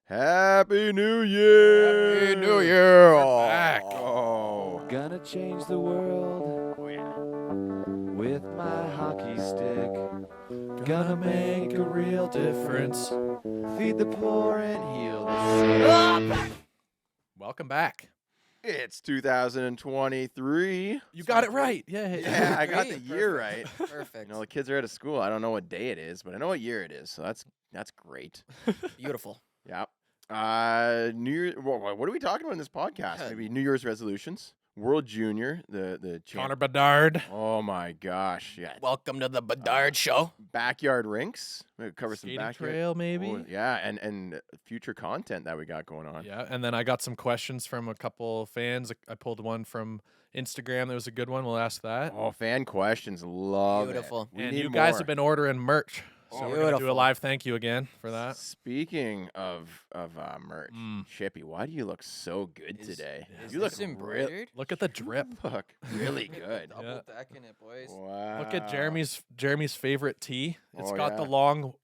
Happy New Year! Happy New Year! We're back. Oh. Gonna change the world Oh, yeah. with my hockey stick. Gonna make a real difference. Feed the poor and heal the sick. Welcome back. It's 2023. You got it right. Yeah. Yeah, I got the Great. year right. Perfect. You know, the kids are out of school. I don't know what day it is, but I know what year it is, so that's great. Beautiful. Yeah. New Year. What are we talking about in this podcast? Yeah. Maybe New Year's resolutions. World Junior, the Connor Bedard. Oh my gosh! Yeah. Welcome to the Bedard Show. Backyard rinks. We'll cover some Skating backyard. trail, maybe. Oh, yeah, and future content that we got going on. Yeah, and then I got some questions from a couple fans. I pulled one from Instagram. That was a good one. We'll ask that. Oh, fan questions. Love Beautiful. it. We And need you guys more. have been ordering merch. So we're going to do a Beautiful. live thank you again for that. Speaking of merch, Mm. Chippy, why do you look so good Is- today? Is you look this embroidered? Look at the drip. look really good. Double Yeah. decking it, boys. Wow. Look at Jeremy's favorite tee. It's Oh, got yeah. the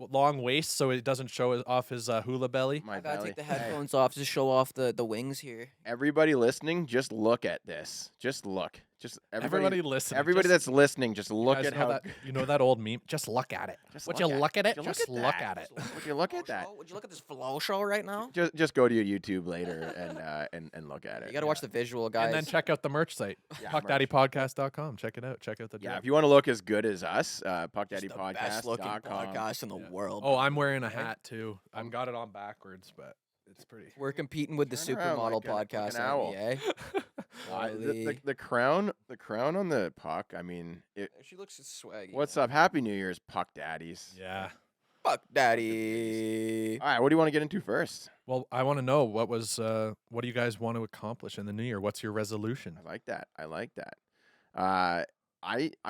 long waist, so it doesn't show off his hula belly. My I gotta belly. take the Hey, headphones off to show off the wings here. everybody listening, just look at this. Just look. Just Everybody listen. Everybody Just- that's listening, just look guys at know how. that. You know that old meme? Just look at it. Just Would look you at look at it? Would you Just look that? at it. Would you look at that? Would you look at this flow show right now? Just go to your YouTube later and look at it. You gotta watch the visual, guys. And then check out the merch site. Yeah, PuckDaddyPodcast.com. Check it out. Check out the Yeah, drip. if you want to look as good as us, Just the best looking PuckDaddyPodcast.com. podcast in the Yeah. world. Oh, I'm wearing a hat too. I've got it on backwards, but it's pretty. We're competing with the Turn around Supermodel like an podcast. owl. NBA. The crown on the puck. I mean, She looks swaggy. what's up? Happy New Year's, Puck Daddies. Yeah. Fuck daddy? All right, what do you want to get into first? Well, I want to know what do you guys want to accomplish in the new year? What's your resolution? I like that. I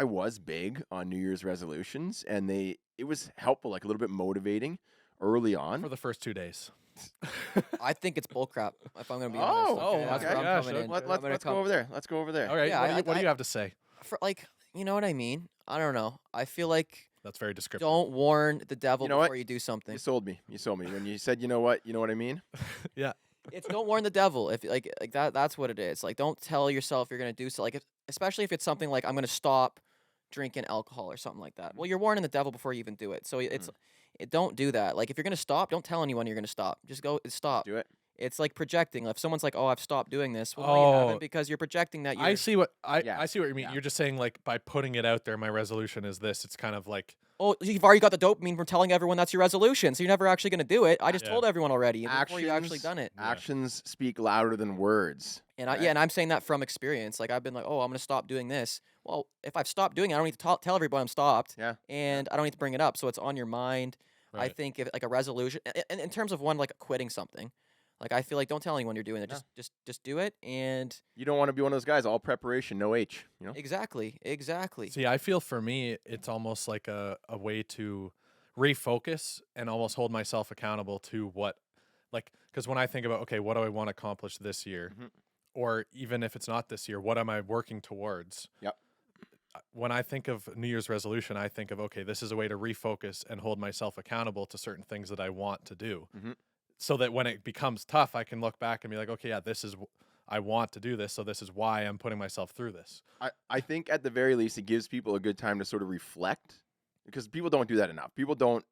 was big on New Year's resolutions, and it was helpful, like a little bit motivating early on. For the first 2 days. I think it's bullcrap. If I'm gonna be Oh, honest. oh, that's okay. where I'm Yeah, coming sure. in. Let's I'm gonna go come- over there. Let's go over there. All right. Yeah, what do you I- have to say? For like, you know what I mean? I don't know. I feel like That's very descriptive. don't warn the devil You know what? before you do something. You sold me. When you said, you know what I mean? It's don't warn the devil. If like that's what it is. Like don't tell yourself you're gonna do so. Like especially if it's something like I'm gonna stop drinking alcohol or something like that. Well, you're warning the devil before you even do it. So don't do that. Like if you're gonna stop, don't tell anyone you're gonna stop. Just go stop. Do it. It's like projecting. If someone's like, "Oh, I've stopped doing this," well, no, you Oh. haven't because you're projecting that. You're, I see what Yeah, I see what you mean. yeah. You're just saying like by putting it out there, my resolution is this. It's kind of like Oh, you've already got the dopamine from telling everyone that's your resolution, so you're never actually gonna do it. I just Yeah. told everyone already before you actually Actions- done it. Yeah. Actions speak louder than words. And Right. and I'm saying that from experience. Like I've been like, oh, I'm gonna stop doing this. Well, if I've stopped doing it, I don't need to tell everyone I'm stopped. Yeah. And I don't need to bring it up, so it's on your mind. I right. think if like a resolution, and in terms of one like quitting something, like I feel like don't tell anyone you're doing it. No. Just do it. And You don't want to be one of those guys, all preparation, no H. You know? exactly. See, I feel for me, it's almost like a way to refocus and almost hold myself accountable to what, like, because when I think about, okay, what do I want to accomplish this year? Mhm. Or even if it's not this year, what am I working towards? Yep. When I think of New Year's resolution, I think of, okay, this is a way to refocus and hold myself accountable to certain things that I want to do. Mhm. So that when it becomes tough, I can look back and be like, okay, yeah, I want to do this. So this is why I'm putting myself through this. I think at the very least it gives people a good time to sort of reflect, because people don't do that enough. People don't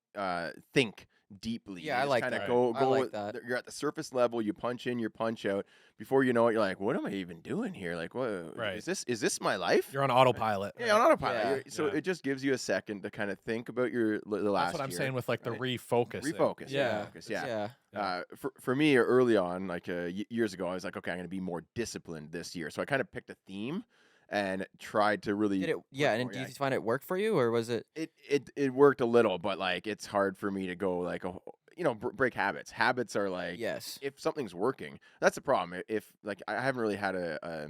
think deeply. Yeah, They I just like kinda that. Go, I go like with- that. You're at the surface level. You punch in, you punch out. Before you know it, you're like, what am I even doing here? Like, what? Right. Is this my life? You're on autopilot. Yeah, on autopilot. Yeah. So Yeah. it just gives you a second to kind of think about the last That's what I'm year. saying with like the right? refocus. Refocus. Yeah. Refocus, yeah. Yeah. For me, early on, like years ago, I was like, okay, I'm going to be more disciplined this year. So I kind of picked a theme and tried to really. Did it? Yeah. And more, did you find it worked for you, or was it? It worked a little, but like it's hard for me to go like break habits. Habits are like Yes. if something's working, that's the problem. If like I haven't really had a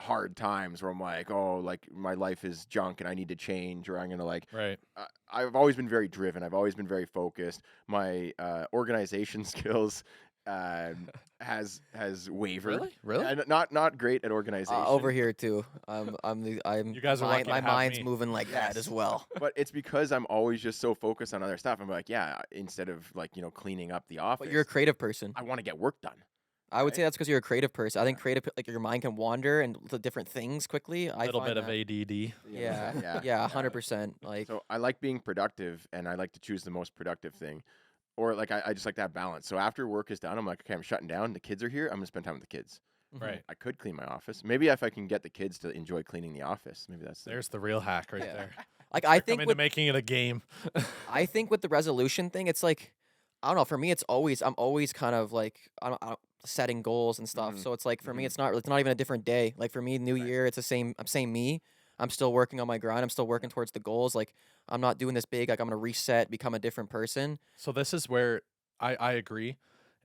hard times where I'm like, oh, like my life is junk and I need to change, or I'm gonna like. Right. I've always been very driven. I've always been very focused. My organization skills has wavered. Really? And not great at organization. Over here too. I'm. You guys are lucky to my have mind's me. moving like that as Yes. well. But it's because I'm always just so focused on other stuff. I'm like, yeah, instead of like, cleaning up the office, But you're a creative person. I want to get work done. I would right? say that's because you're a creative person. I think creative, like your mind can wander and to different things quickly. A little find bit of that. ADD. Yeah, yeah. 100%. Like, So I like being productive, and I like to choose the most productive thing. Or like I just like that balance. So after work is done, I'm like, okay, I'm shutting down. The kids are here. I'm gonna spend time with the kids. mhm. Right. I could clean my office. Maybe if I can get the kids to enjoy cleaning the office, maybe that's There's the real hack right Yeah. there. Like I Come think into with making it a game. I think with the resolution thing, it's like I don't know. For me, I'm always kind of like I don't setting goals and stuff. Mhm. So it's like for me, Mhm. it's not even a different day. Like for me, New Right. Year, it's the same. I'm same me. I'm still working on my grind. I'm still working towards the goals. Like I'm not doing this big. Like I'm gonna reset, become a different person. So this is where I agree.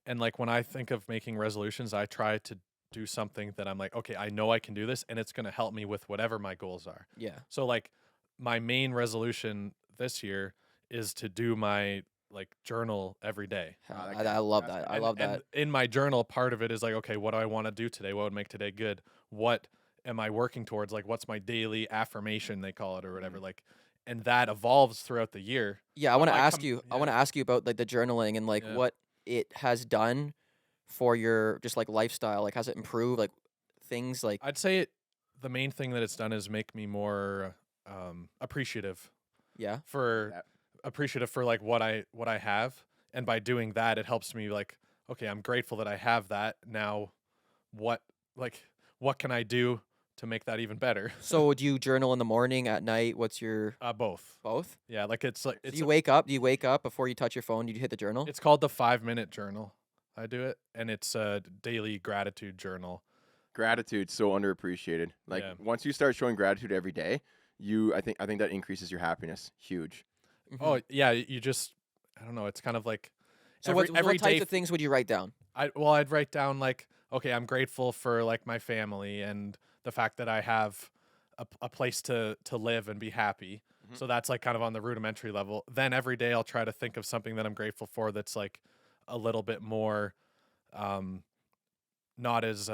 And like when I think of making resolutions, I try to do something that I'm like, okay, I know I can do this and it's going to help me with whatever my goals are. Yeah. So like my main resolution this year is to do my like journal every day. Wow, that I guy- love that's that. good. I love And that. in my journal, part of it is like, okay, what do I want to do today? What would make today good? What am I working towards? Like, what's my daily affirmation, they call it, or whatever. Like, and that evolves throughout the year. Yeah, I want to I ask come- you. I yeah. want to ask you about like the journaling and like Yeah. what it has done for your just like lifestyle. Like, has it improved like things like? I'd say the main thing that it's done is make me more appreciative Yeah. for That- appreciative for like what I have, and by doing that, it helps me like, okay, I'm grateful that I have that. Now, what can I do to make that even better? So do you journal in the morning, at night? What's your Both. both? Yeah, like it's like Do it's you wake up? Do you wake up before you touch your phone? Do you hit the journal? it's called the 5-minute journal. I do it, and it's a daily gratitude journal. Gratitude so underappreciated. Like Yeah. once you start showing gratitude every day, I think that increases your happiness. Huge. Mhm. Oh yeah, you just I don't know. It's kind of like so every what types day of things would you write down? I'd write down like, okay, I'm grateful for like my family and the fact that I have a place to live and be happy. Mhm. So that's like kind of on the rudimentary level. Then every day I'll try to think of something that I'm grateful for that's like a little bit more not as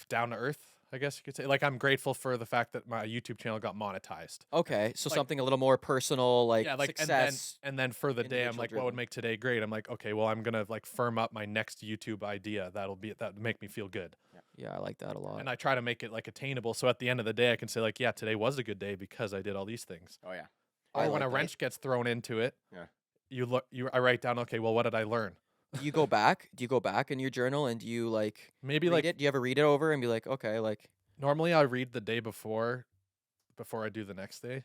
down to earth, I guess you could say. Like I'm grateful for the fact that my YouTube channel got monetized. Okay, so Like- something a little more personal, like Yeah, like success. and then for the day I'm individual like, what would driven. make today great? I'm like, okay, well I'm gonna like firm up my next YouTube idea that would make me feel good. Yeah, I like that a lot. And I try to make it like attainable, so at the end of the day I can say like, yeah, today was a good day because I did all these things. Oh yeah. I Or when like a that. wrench gets thrown into it, Yeah. I write down, okay, well what did I learn? Do you go back? Do you go back in your journal and do you like Maybe read like it? Do you ever read it over and be like, okay, like normally I read the day before I do the next day,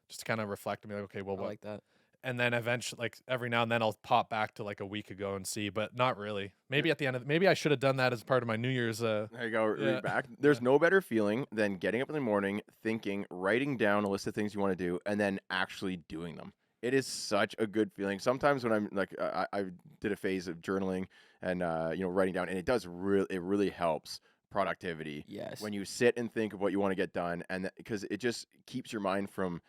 just to kind of reflect and be like, okay, well I what? like that? And then eventually, like every now and then, I'll pop back to like a week ago and see, but not really. Maybe at the end of maybe I should have done that as part of my New Year's. There you go. Yeah. Read back. There's no better feeling than getting up in the morning, thinking, writing down a list of things you want to do, and then actually doing them. It is such a good feeling. Sometimes when I'm like, I did a phase of journaling and writing down, and it really helps productivity Yes. when you sit and think of what you want to get done, and because it just keeps your mind from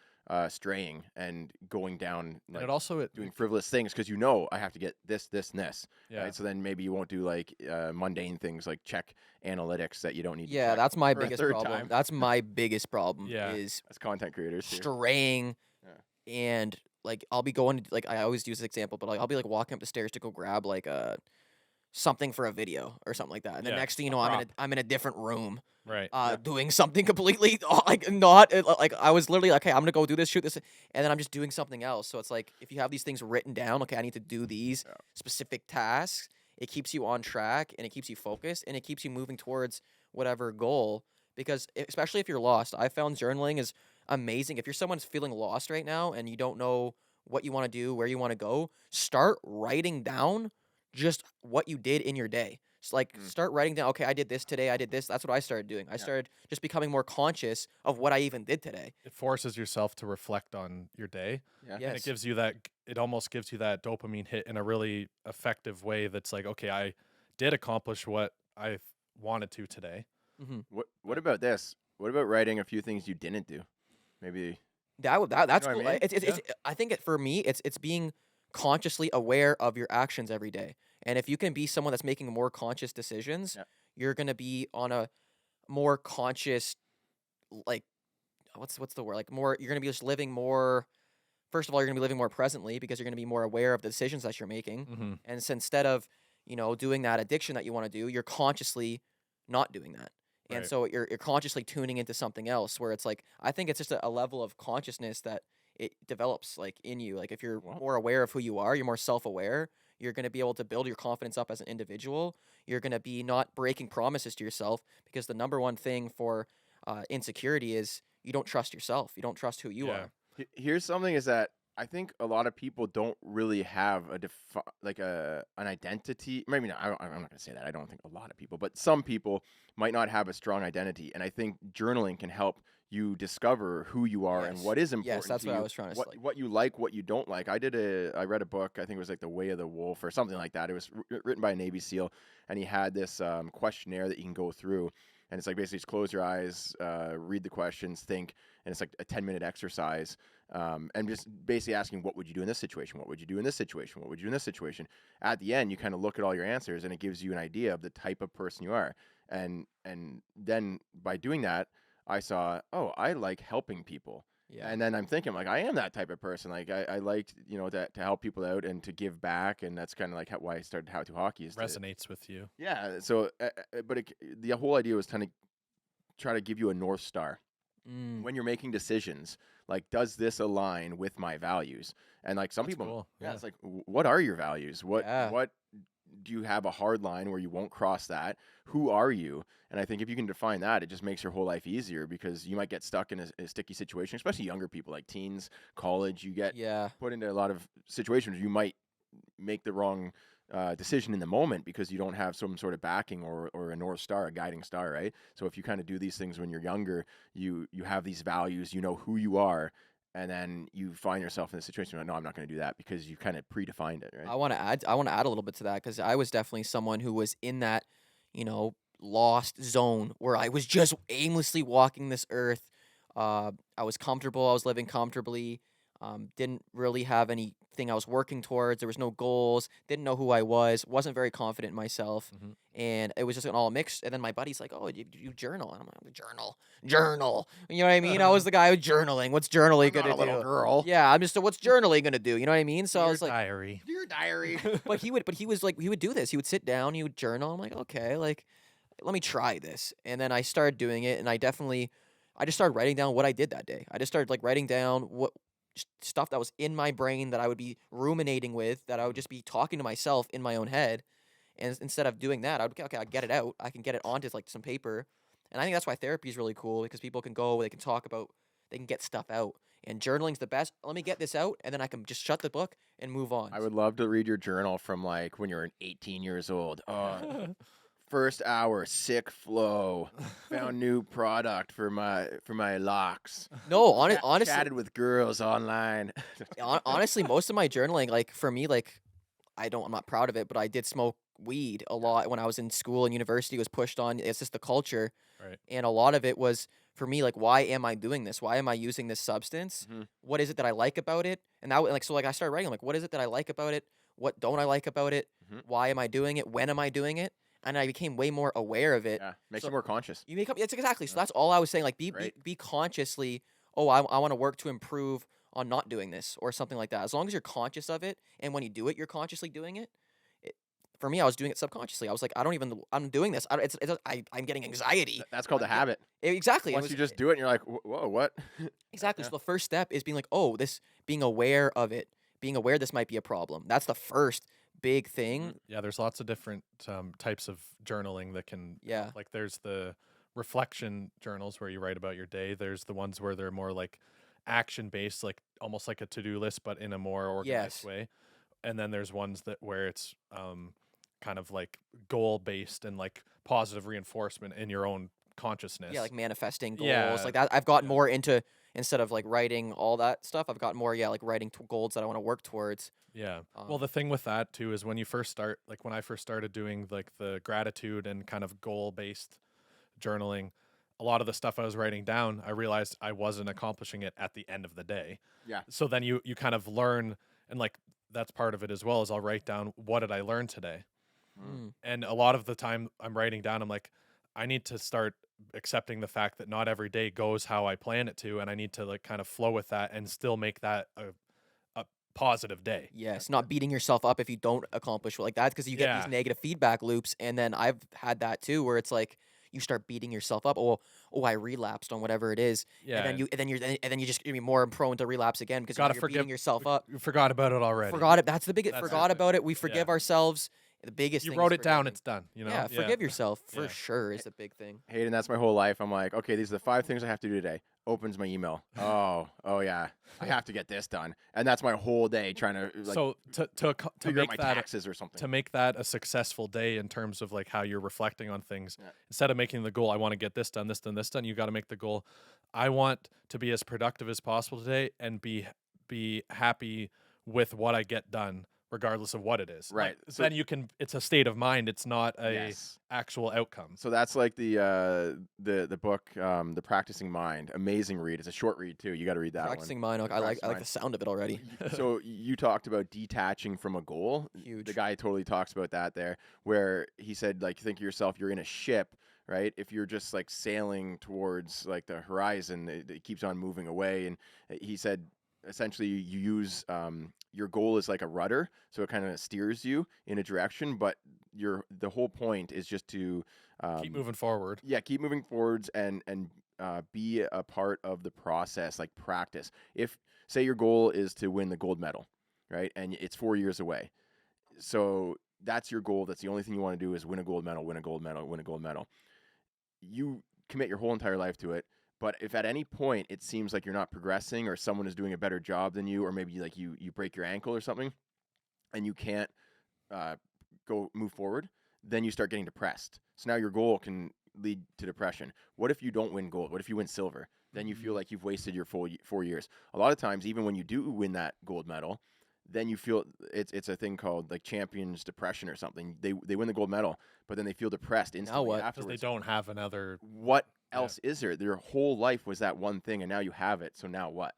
straying and going down And like it also doing frivolous things because I have to get this, and this. yeah. Right? So then maybe you won't do like mundane things like check analytics that you don't need. to Yeah, check that's my for a biggest third problem. time. That's my biggest problem Yeah. is As content creators, too. straying Yeah. and like I'll be going like I always use this example, but like I'll be like walking up the stairs to go grab like something for a video or something like that. And the Yeah, next thing you a know, prop. I'm in a different room right. doing something completely like not like I was literally like, hey, I'm gonna go do this, shoot this, and then I'm just doing something else. So it's like if you have these things written down, okay, I need to do these Yeah. specific tasks. It keeps you on track and it keeps you focused and it keeps you moving towards whatever goal. Because especially if you're lost, I found journaling is amazing. If you're someone who's feeling lost right now and you don't know what you want to do, where you want to go, start writing down just what you did in your day. It's like start writing down, okay, I did this today, I did this. That's what I started doing. I started just becoming more conscious of what I even did today. It forces yourself to reflect on your day, Yeah. and it Yes. gives you that. It almost gives you that dopamine hit in a really effective way. That's like, okay, I did accomplish what I wanted to today. What about this? What about writing a few things you didn't do? Maybe. That's know what I cool. mean? It's I think for me, it's being consciously aware of your actions every day. And if you can be someone that's making more conscious decisions, Yeah. you're gonna be on a more conscious, like, what's the word? Like, more. You're gonna be just living more. First of all, you're gonna be living more presently because you're gonna be more aware of the decisions that you're making. Mm-hmm. And so instead of, doing that addiction that you want to do, you're consciously not doing that. And Right. so you're consciously tuning into something else where it's like, I think it's just a level of consciousness that it develops like in you. Like if you're Wow. more aware of who you are, you're more self-aware, you're going to be able to build your confidence up as an individual. You're going to be not breaking promises to yourself, because the number one thing for insecurity is you don't trust yourself. You don't trust who you Yeah. are. Here's something is that I think a lot of people don't really have an identity. Maybe not. I'm not going to say that. I don't think a lot of people, but some people might not have a strong identity. And I think journaling can help you discover who you are and Yes. what is important Yes, that's to what you, I was trying to say. what you like, what you don't like. I read a book. I think it was like The Way of the Wolf or something like that. It was written by a Navy SEAL, and he had this questionnaire that you can go through. And it's like basically just close your eyes, read the questions, think, and it's like a 10-minute exercise. And just basically asking, what would you do in this situation? What would you do in this situation? What would you do in this situation? At the end, you kind of look at all your answers, and it gives you an idea of the type of person you are. And then by doing that, I saw, oh, I like helping people. Yeah. And then I'm thinking, like, I am that type of person. Like, I like, to help people out and to give back. And that's kind of like why I started How to Hockey. Resonates with you. Yeah. So, but the whole idea was kind of try to give you a North Star when you're making decisions. Like, does this align with my values? And like some That's people, cool. yeah, Yeah. it's like, what are your values? What Yeah. do you have a hard line where you won't cross that? Who are you? And I think if you can define that, it just makes your whole life easier, because you might get stuck in a sticky situation, especially younger people, like teens, college. You get Yeah. put into a lot of situations where you might make the wrong decision in the moment because you don't have some sort of backing or a North Star, a guiding star, right? So if you kind of do these things when you're younger, you have these values, you know who you are, and then you find yourself in a situation where, no, I'm not going to do that, because you kind of predefined it, right? I want to add a little bit to that, because I was definitely someone who was in that, lost zone where I was just aimlessly walking this earth. I was comfortable. I was living comfortably. Didn't really have anything I was working towards. There was no goals. Didn't know who I was. Wasn't very confident in myself. Mhm. And it was just an all mixed. And then my buddy's like, "Oh, you journal?" And I'm like, "Journal." You know what I mean? I was the guy who's journaling. What's journaling I'm not gonna a little do? girl. Yeah, I'm just. What's journaling gonna do? You know what I mean? So I Dear was like, diary. Dear diary. but he was like, he would do this. He would sit down, he would journal. I'm like, okay, like, let me try this. And then I started doing it, and I just started writing down what I did that day. I just started like writing down what stuff that was in my brain that I would be ruminating with, that I would just be talking to myself in my own head. And instead of doing that, I'll get it out. I can get it onto like some paper. And I think that's why therapy is really cool, because people can go, they can talk about, they can get stuff out. And journaling's the best. Let me get this out, and then I can just shut the book and move on. I would love to read your journal from like when you're 18 years old. First hour, sick flow. Found new product for my locks. No, honestly, Chatted with girls online. honestly, most of my journaling, like for me, like I'm not proud of it, but I did smoke weed a lot when I was in school and university. It was pushed on. It's just the culture, Right. and a lot of it was for me like, why am I doing this? Why am I using this substance? Mhm. What is it that I like about it? And that like, so like I started writing like, what is it that I like about it? What don't I like about it? Mhm. Why am I doing it? When am I doing it? And I became way more aware of it. Yeah, makes So- you more conscious. You make up. It's exactly. So Yeah. that's all I was saying. Like, Right. be consciously. Oh, I want to work to improve on not doing this or something like that. As long as you're conscious of it, and when you do it, you're consciously doing it. For me, I was doing it subconsciously. I was like, I'm doing this. I'm getting anxiety. That's called a I'm get- habit. Exactly. Once you just do it, and you're like, whoa, what? exactly. Yeah. So the first step is being like, oh, being aware of it, being aware this might be a problem. That's the first big thing. Yeah, there's lots of different types of journaling that can. Yeah. Like there's the reflection journals where you write about your day. There's the ones where they're more like action based, like almost like a to-do list, but in a more organized Yes. way. And then there's ones where it's kind of like goal based and like positive reinforcement in your own consciousness. Yeah, like manifesting goals, Yeah, like that. I've gotten yeah. more into, instead of like writing all that stuff, I've got more, like writing goals that I want to work towards. Yeah. Well, Um, the thing with that too is when you first start, like when I first started doing like the gratitude and kind of goal based journaling, a lot of the stuff I was writing down, I realized I wasn't accomplishing it at the end of the day. Yeah. So then you kind of learn, and like that's part of it as well. Is I'll write down what did I learn today, Mm. and a lot of the time I'm writing down. I'm like, I need to start accepting the fact that not every day goes how I plan it to, and I need to like kind of flow with that and still make that a positive day. Yes, not beating yourself up if you don't accomplish like that, because you get Yeah. these negative feedback loops, and then I've had that too, where it's like you start beating yourself up. Oh, I relapsed on whatever it is, Yeah, and then you just be more prone to relapse again because Gotta you're forgive- beating yourself up. you forgot about it already. Forgot it. That's the biggest. That's Forgot it. about it. We forgive ourselves. The biggest. You thing wrote is it down. forgiving. It's done. You know. Yeah, forgive yourself for Yeah. sure is a big thing. Hayden, that's my whole life. I'm like, okay, these are the 5 things I have to do today. Opens my email. Oh yeah, I have to get this done, and that's my whole day trying to like So to figure out make my that taxes or something. to make that a successful day in terms of like how you're reflecting on things, Yeah. instead of making the goal, I want to get this done, this done, this done, you got to make the goal, I want to be as productive as possible today and be happy with what I get done regardless of what it is. Right. Like, So- then you can, it's a state of mind, it's not a Yes. actual outcome. So that's like the book, The Practicing Mind. Amazing read. It's a short read too. You got to read that Practicing one. mine. I like Practicing the Mind. sound of it already. So you talked about detaching from a goal. Huge. The guy totally talks about that there, where he said, like, think of yourself, you're in a ship, right? If you're just like sailing towards like the horizon, it keeps on moving away. And he said, essentially, you use your goal is like a rudder, so it kind of steers you in a direction, but the whole point is just to Keep moving forward. yeah, keep moving forwards and be a part of the process, like practice. If say your goal is to win the gold medal, right, and it's 4 years away, so that's your goal. That's the only thing you want to do is win a gold medal, win a gold medal, win a gold medal. You commit your whole entire life to it. But if at any point it seems like you're not progressing, or someone is doing a better job than you, or maybe like you break your ankle or something, and you can't go move forward, then you start getting depressed. So now your goal can lead to depression. What if you don't win gold? What if you win silver? Then you feel like you've wasted your full 4 years. A lot of times, even when you do win that gold medal, then you feel it's a thing called like champions depression or something. They win the gold medal, but then they feel depressed instantly what? Because afterwards. they don't have another. What else is there? Their whole life was that one thing, and now you have it. So now what?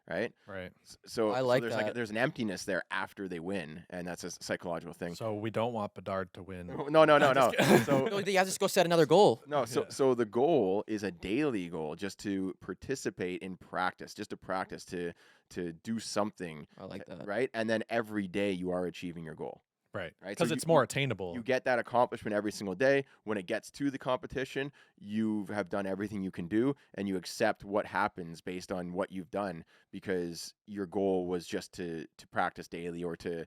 Right? Right. So I like there's that. there's an emptiness there after they win, and that's a psychological thing. So we don't want Bedard to win. No. just kidding. So No, you have to just go set another goal. no, so the goal is a daily goal, just to participate in practice, just to practice to do something, I like that. right? And then every day you are achieving your goal. Right. Right, Because so it's you- more you- attainable. You get that accomplishment every single day. When it gets to the competition, you have done everything you can do, and you accept what happens based on what you've done, because your goal was just to practice daily, or to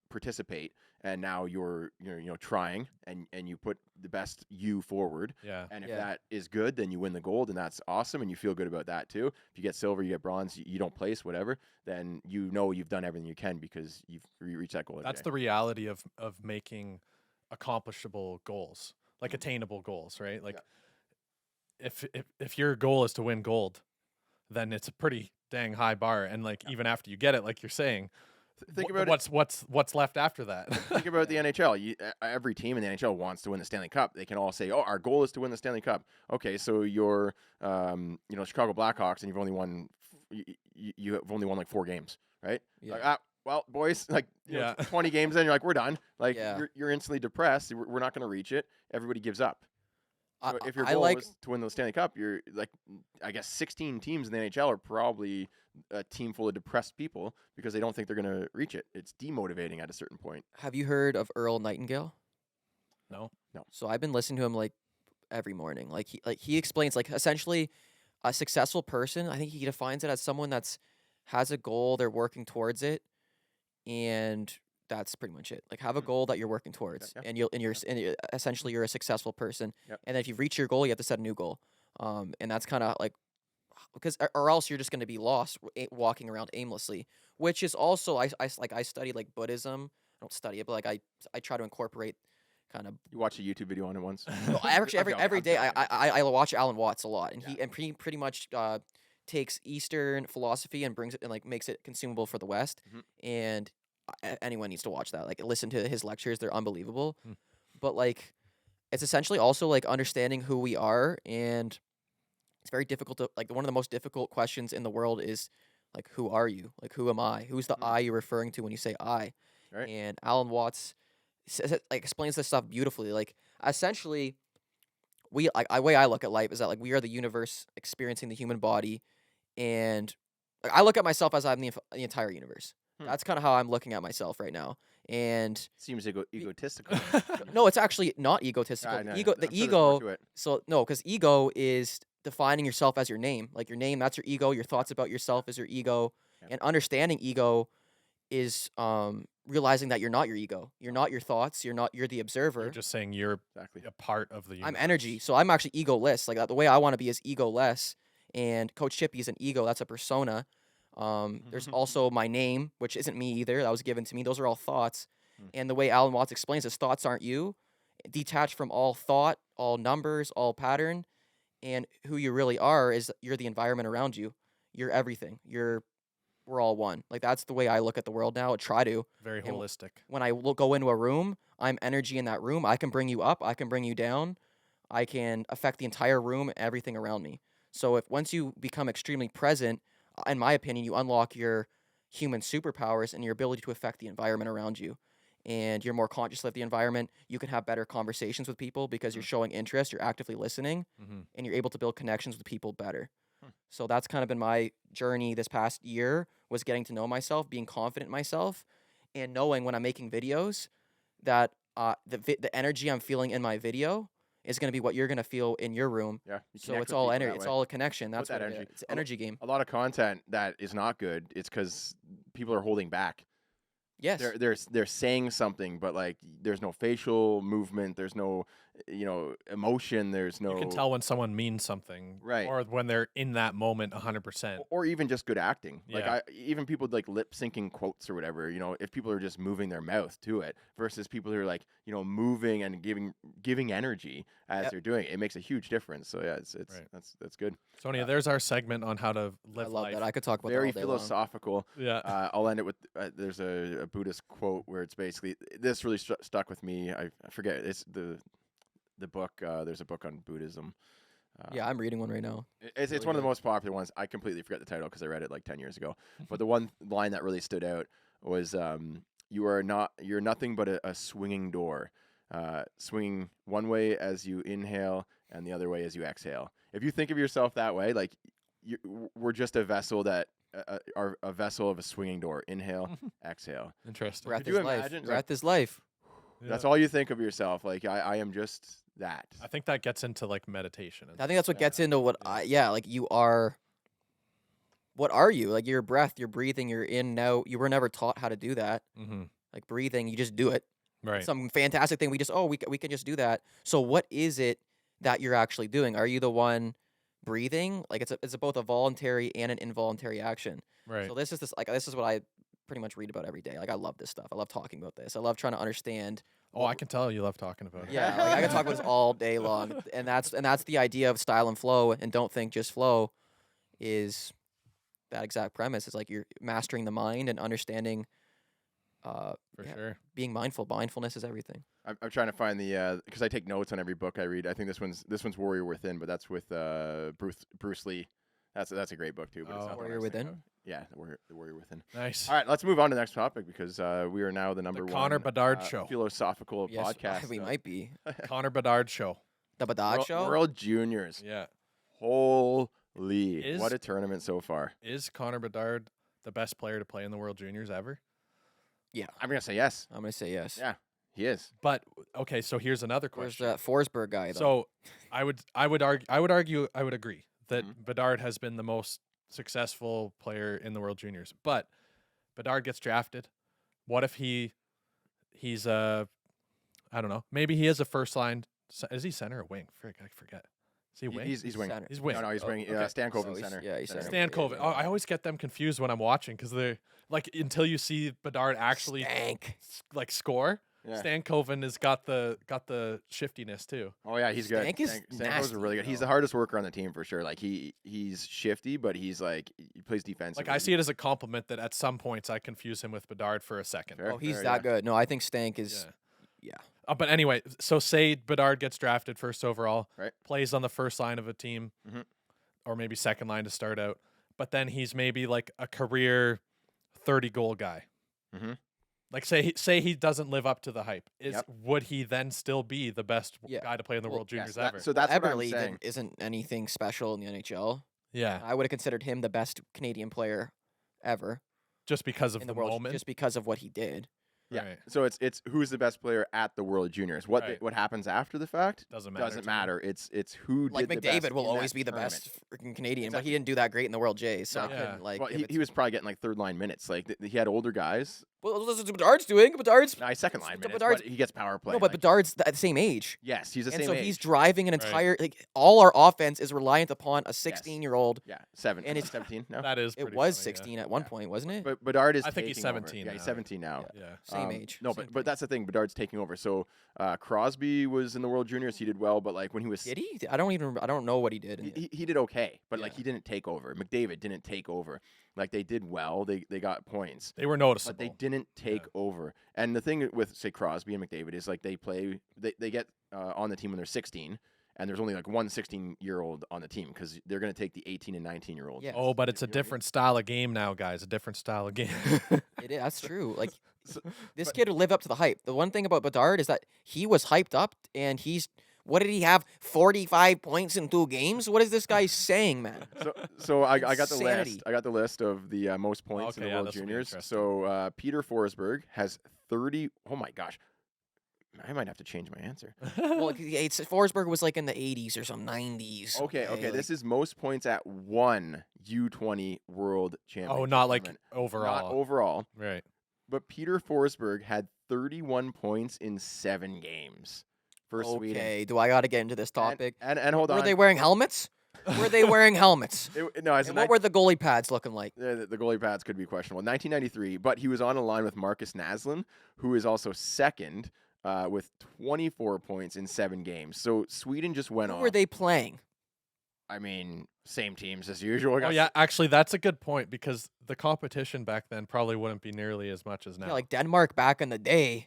participate. And now you're trying, and you put the best you forward. Yeah. And if Yeah. that is good, then you win the gold, and that's awesome, and you feel good about that too. If you get silver, you get bronze, you don't place, whatever, then you know you've done everything you can because you've reached that goal. That's the reality of making accomplishable goals, like attainable goals, right? Like if your goal is to win gold, then it's a pretty dang high bar, and like even after you get it, like you're saying, Think about it. what's left after that. Think about the NHL. Every team in the NHL wants to win the Stanley Cup. They can all say, "Oh, our goal is to win the Stanley Cup." Okay, so you're, Chicago Blackhawks, and you've only won, you have only won like 4 games, right? Yeah. Like, well, boys, like Yeah. 20 games in, you're like, we're done. Like Yeah. you're instantly depressed. We're not going to reach it. Everybody gives up. So if your I goal like was to win the Stanley Cup, you're like, I guess 16 teams in the NHL are probably a team full of depressed people because they don't think they're going to reach it. It's demotivating at a certain point. Have you heard of Earl Nightingale? No. So I've been listening to him like every morning. Like he explains like essentially a successful person. I think he defines it as someone that's has a goal, they're working towards it, and that's pretty much it. Like have a goal that you're working towards, yeah. and essentially you're a successful person. Yep. And then if you've reached your goal, you have to set a new goal. And that's kind of like because or else you're just going to be lost walking around aimlessly. Which is also I study like Buddhism. I don't study it, but like I try to incorporate kind of. You watch a YouTube video on it once. No, I actually I'm joking, every I'm day joking. I watch Alan Watts a lot, and Yeah. he and pretty much takes Eastern philosophy and brings it and like makes it consumable for the West. Mhm. And anyone needs to watch that. Like listen to his lectures; they're unbelievable. Hmm. But like, it's essentially also like understanding who we are, and it's very difficult to like one of the most difficult questions in the world is Like, who are you? Like, who am I? Who's the I you're referring to when you say I? Right. And Alan Watts like explains this stuff beautifully. Like, essentially, we like the way I look at life is that like we are the universe experiencing the human body, and like, I look at myself as I'm the entire universe. Hmm. That's kind of how I'm looking at myself right now. And Seems egotistical. no, it's actually not egotistical. I know, Ego, I'm the sure there's more ego. to it. So no, because ego is defining yourself as your name. Like your name, that's your ego. Your thoughts about yourself is your ego, Yeah. and understanding ego is realizing that you're not your ego. You're not your thoughts. You're the observer. You're just saying you're Exactly. a part of the universe. I'm energy, so I'm actually egoless. Like the way I want to be is egoless. And Coach Chippy is an ego. That's a persona. There's also my name, which isn't me either. That was given to me. Those are all thoughts. And the way Alan Watts explains is thoughts aren't you. Detached from all thought, all numbers, all pattern, and who you really are is you're the environment around you. You're everything. We're all one. Like that's the way I look at the world now. I try to. Very And holistic. When I go into a room, I'm energy in that room. I can bring you up. I can bring you down. I can affect the entire room, everything around me. So if once you become extremely present, in my opinion, you unlock your human superpowers and your ability to affect the environment around you. And you're more conscious of the environment. You can have better conversations with people because you're showing interest, you're actively listening, and you're able to build connections with people better. So that's kind of been my journey this past year, was getting to know myself, being confident in myself, and knowing when I'm making videos that the energy I'm feeling in my video is going to be what you're going to feel in your room. Yeah. you So connect it's with all people energy. that It's way. all a connection. That's that what energy. it's an energy game. A lot of content that is not good. It's because people are holding back. Yes. They're saying something, but like there's no facial movement. There's no emotion. There's no. You can tell when someone means something, Right. Or when they're in that moment 100%. Or even just good acting. Like Yeah. even people like lip syncing quotes or whatever. If people are just moving their mouth to it versus people who are like moving and giving energy as Yep. they're doing it, it makes a huge difference. So yeah, it's Right. that's good. Sonia, there's our segment on how to I live love life. that. I could talk about Very that all day long. philosophical. Yeah. I'll end it with there's a Buddhist quote where it's basically this really stuck with me. I forget it's the book. There's a book on Buddhism. Yeah, I'm reading one right now. It's really one of the good. most popular ones. I completely forget the title because I read it like 10 years ago. But the one line that really stood out was you're nothing but a swinging door, swinging one way as you inhale and the other way as you exhale. If you think of yourself that way, like we're just a vessel that are a vessel of a swinging door. Inhale, exhale. Interesting. Breath Could is you life. imagine, like- Breath is life. That's all you think of yourself. Like I am just that. I think that gets into like meditation. I think that's what gets into what like you are. What are you? Like your breath, your breathing, you're in now. You were never taught how to do that. Mm-hmm. Like breathing, you just do it. Right. Some fantastic thing. We just we can just do that. So what is it that you're actually doing? Are you the one breathing? Like it's both a voluntary and an involuntary action. Right. So this is what I pretty much read about every day. Like I love this stuff. I love talking about this. I love trying to understand. Oh, I can tell you love talking about it. Yeah, like I can talk about this all day long, and that's the idea of style and flow. And don't think just flow is that exact premise. It's like you're mastering the mind and understanding. For Yeah. sure. Being mindful. Mindfulness is everything. I'm trying to find the because I take notes on every book I read. I think this one's Warrior Within, but that's with Bruce Lee. That's a great book too. But it's not the one I Warrior was thinking Within? of. Yeah, the Warrior Within. Nice. All right, let's move on to the next topic because we are now the number one Connor Bedard show. philosophical Yes, podcast. we might be Connor Bedard show. the Bedard show. World Juniors. Yeah. Holy, what a tournament so far! Is Connor Bedard the best player to play in the World Juniors ever? Yeah, I'm gonna say yes. I'm gonna say yes. Yeah, he is. But okay, so here's another Where's question. that Forsberg guy though? So I would argue I would agree that Mhm. Bedard has been the most successful player in the World Juniors. But Bedard gets drafted. What if he's I don't know, maybe he is a first line. Is he center or wing? I forget. Is he wing? He's wing. Center. He's wing. No, he's Oh, wing. okay. Stan So Coven's he's- center. yeah, he's Center. center. Stan Yeah, Coven. yeah, Oh, yeah. I always get them confused when I'm watching because they're like until you see Bedard actually Stank. like score. Yeah. Stan Coven has got the shiftiness too. Oh yeah, he's good. Stank is Stanko's nasty, really good. He's though. the hardest worker on the team for sure. Like he's shifty, but he's like he plays defensive. Like I see it as a compliment that at some points I confuse him with Bedard for a second. Fair. Oh, he's Fair, that yeah. good. No, I think Stank is. Yeah. Yeah. But anyway, so say Bedard gets drafted first overall, Right. plays on the first line of a team, Mhm. or maybe second line to start out. but then he's maybe like a career 30-goal guy. Mm-hmm. Like say he doesn't live up to the hype. Yep. Would he then still be the best Yeah. guy to play in the Well, World Juniors Yes, ever? so that's what I'm Eberle saying. isn't anything special in the NHL. Yeah, I would have considered him the best Canadian player ever just because of in the the world, moment. just because of what he did. Yeah. Right. So it's who's the best player at the World Juniors. What Right. what happens after the fact Doesn't matter. doesn't to me. matter. It's who Like did the best McDavid will in that always be the tournament. best freaking Canadian, but Exactly. he didn't do that great in the World Jays. So I No. Yeah. couldn't like. Well, give it he was probably getting like third line minutes. Like he had older guys. well, this is what Bedard's doing. Bedard's Second line minutes. Bedard's- But he gets power play. no, but like- Bedard's at the same age. yes, he's the And same so age. he's driving an Right. entire like all our offense is reliant upon a 16-year-old. yeah, 7 and it's- 17. No, That is. It pretty was funny, 16 at one Yeah. point, wasn't it? but Bedard is. I think he's taking over. 17 Yeah, he's now. 17 now. Yeah. Same age. No, same but thing. that's the thing. Bedard's taking over. So Crosby was in the World Juniors. He did well, but like when he was Did he? I don't know what he did. he did okay, but like Yeah. he didn't take over. McDavid didn't take over. Like they did well. They got points. They were noticeable. But they didn't take over. And the thing with say Crosby and McDavid is like they get on the team when they're 16, and there's only like one 16-year-old on the team because they're going to take the 18 and 19-year-olds. Yeah. Oh, but it's a You know what I mean? different style of game now, guys. A different style of game. It is. That's true. Like So- this but- kid would live up to the hype. The one thing about Bedard is that he was hyped up, and he's what did he have? 45 points in 2 games. What is this guy saying, man? So I got the Insanity. list. I got the list of the most points in Okay, the yeah, World this will be Juniors. interesting. So Peter Forsberg has 30. Oh my gosh, I might have to change my answer. Well, it's Forsberg was like in the 80s or some 90s. Okay. like, This is most points at one U20 World Championship. Oh, not like tournament. overall. Not overall. Right. But Peter Forsberg had 31 points in 7 games for Sweden. okay. Do I got to get into this And- topic? And hold on. Were they wearing helmets? Were they wearing helmets? No, it's And what were the goalie pads looking like? the goalie pads could be questionable. 1993, but he was on a line with Marcus Naslund, who is also second with 24 points in 7 games. So Sweden just went Who off. were they playing? I mean, same teams as usual. Oh yeah, actually, that's a good point because the competition back then probably wouldn't be nearly as much as now. Yeah, like Denmark back in the day.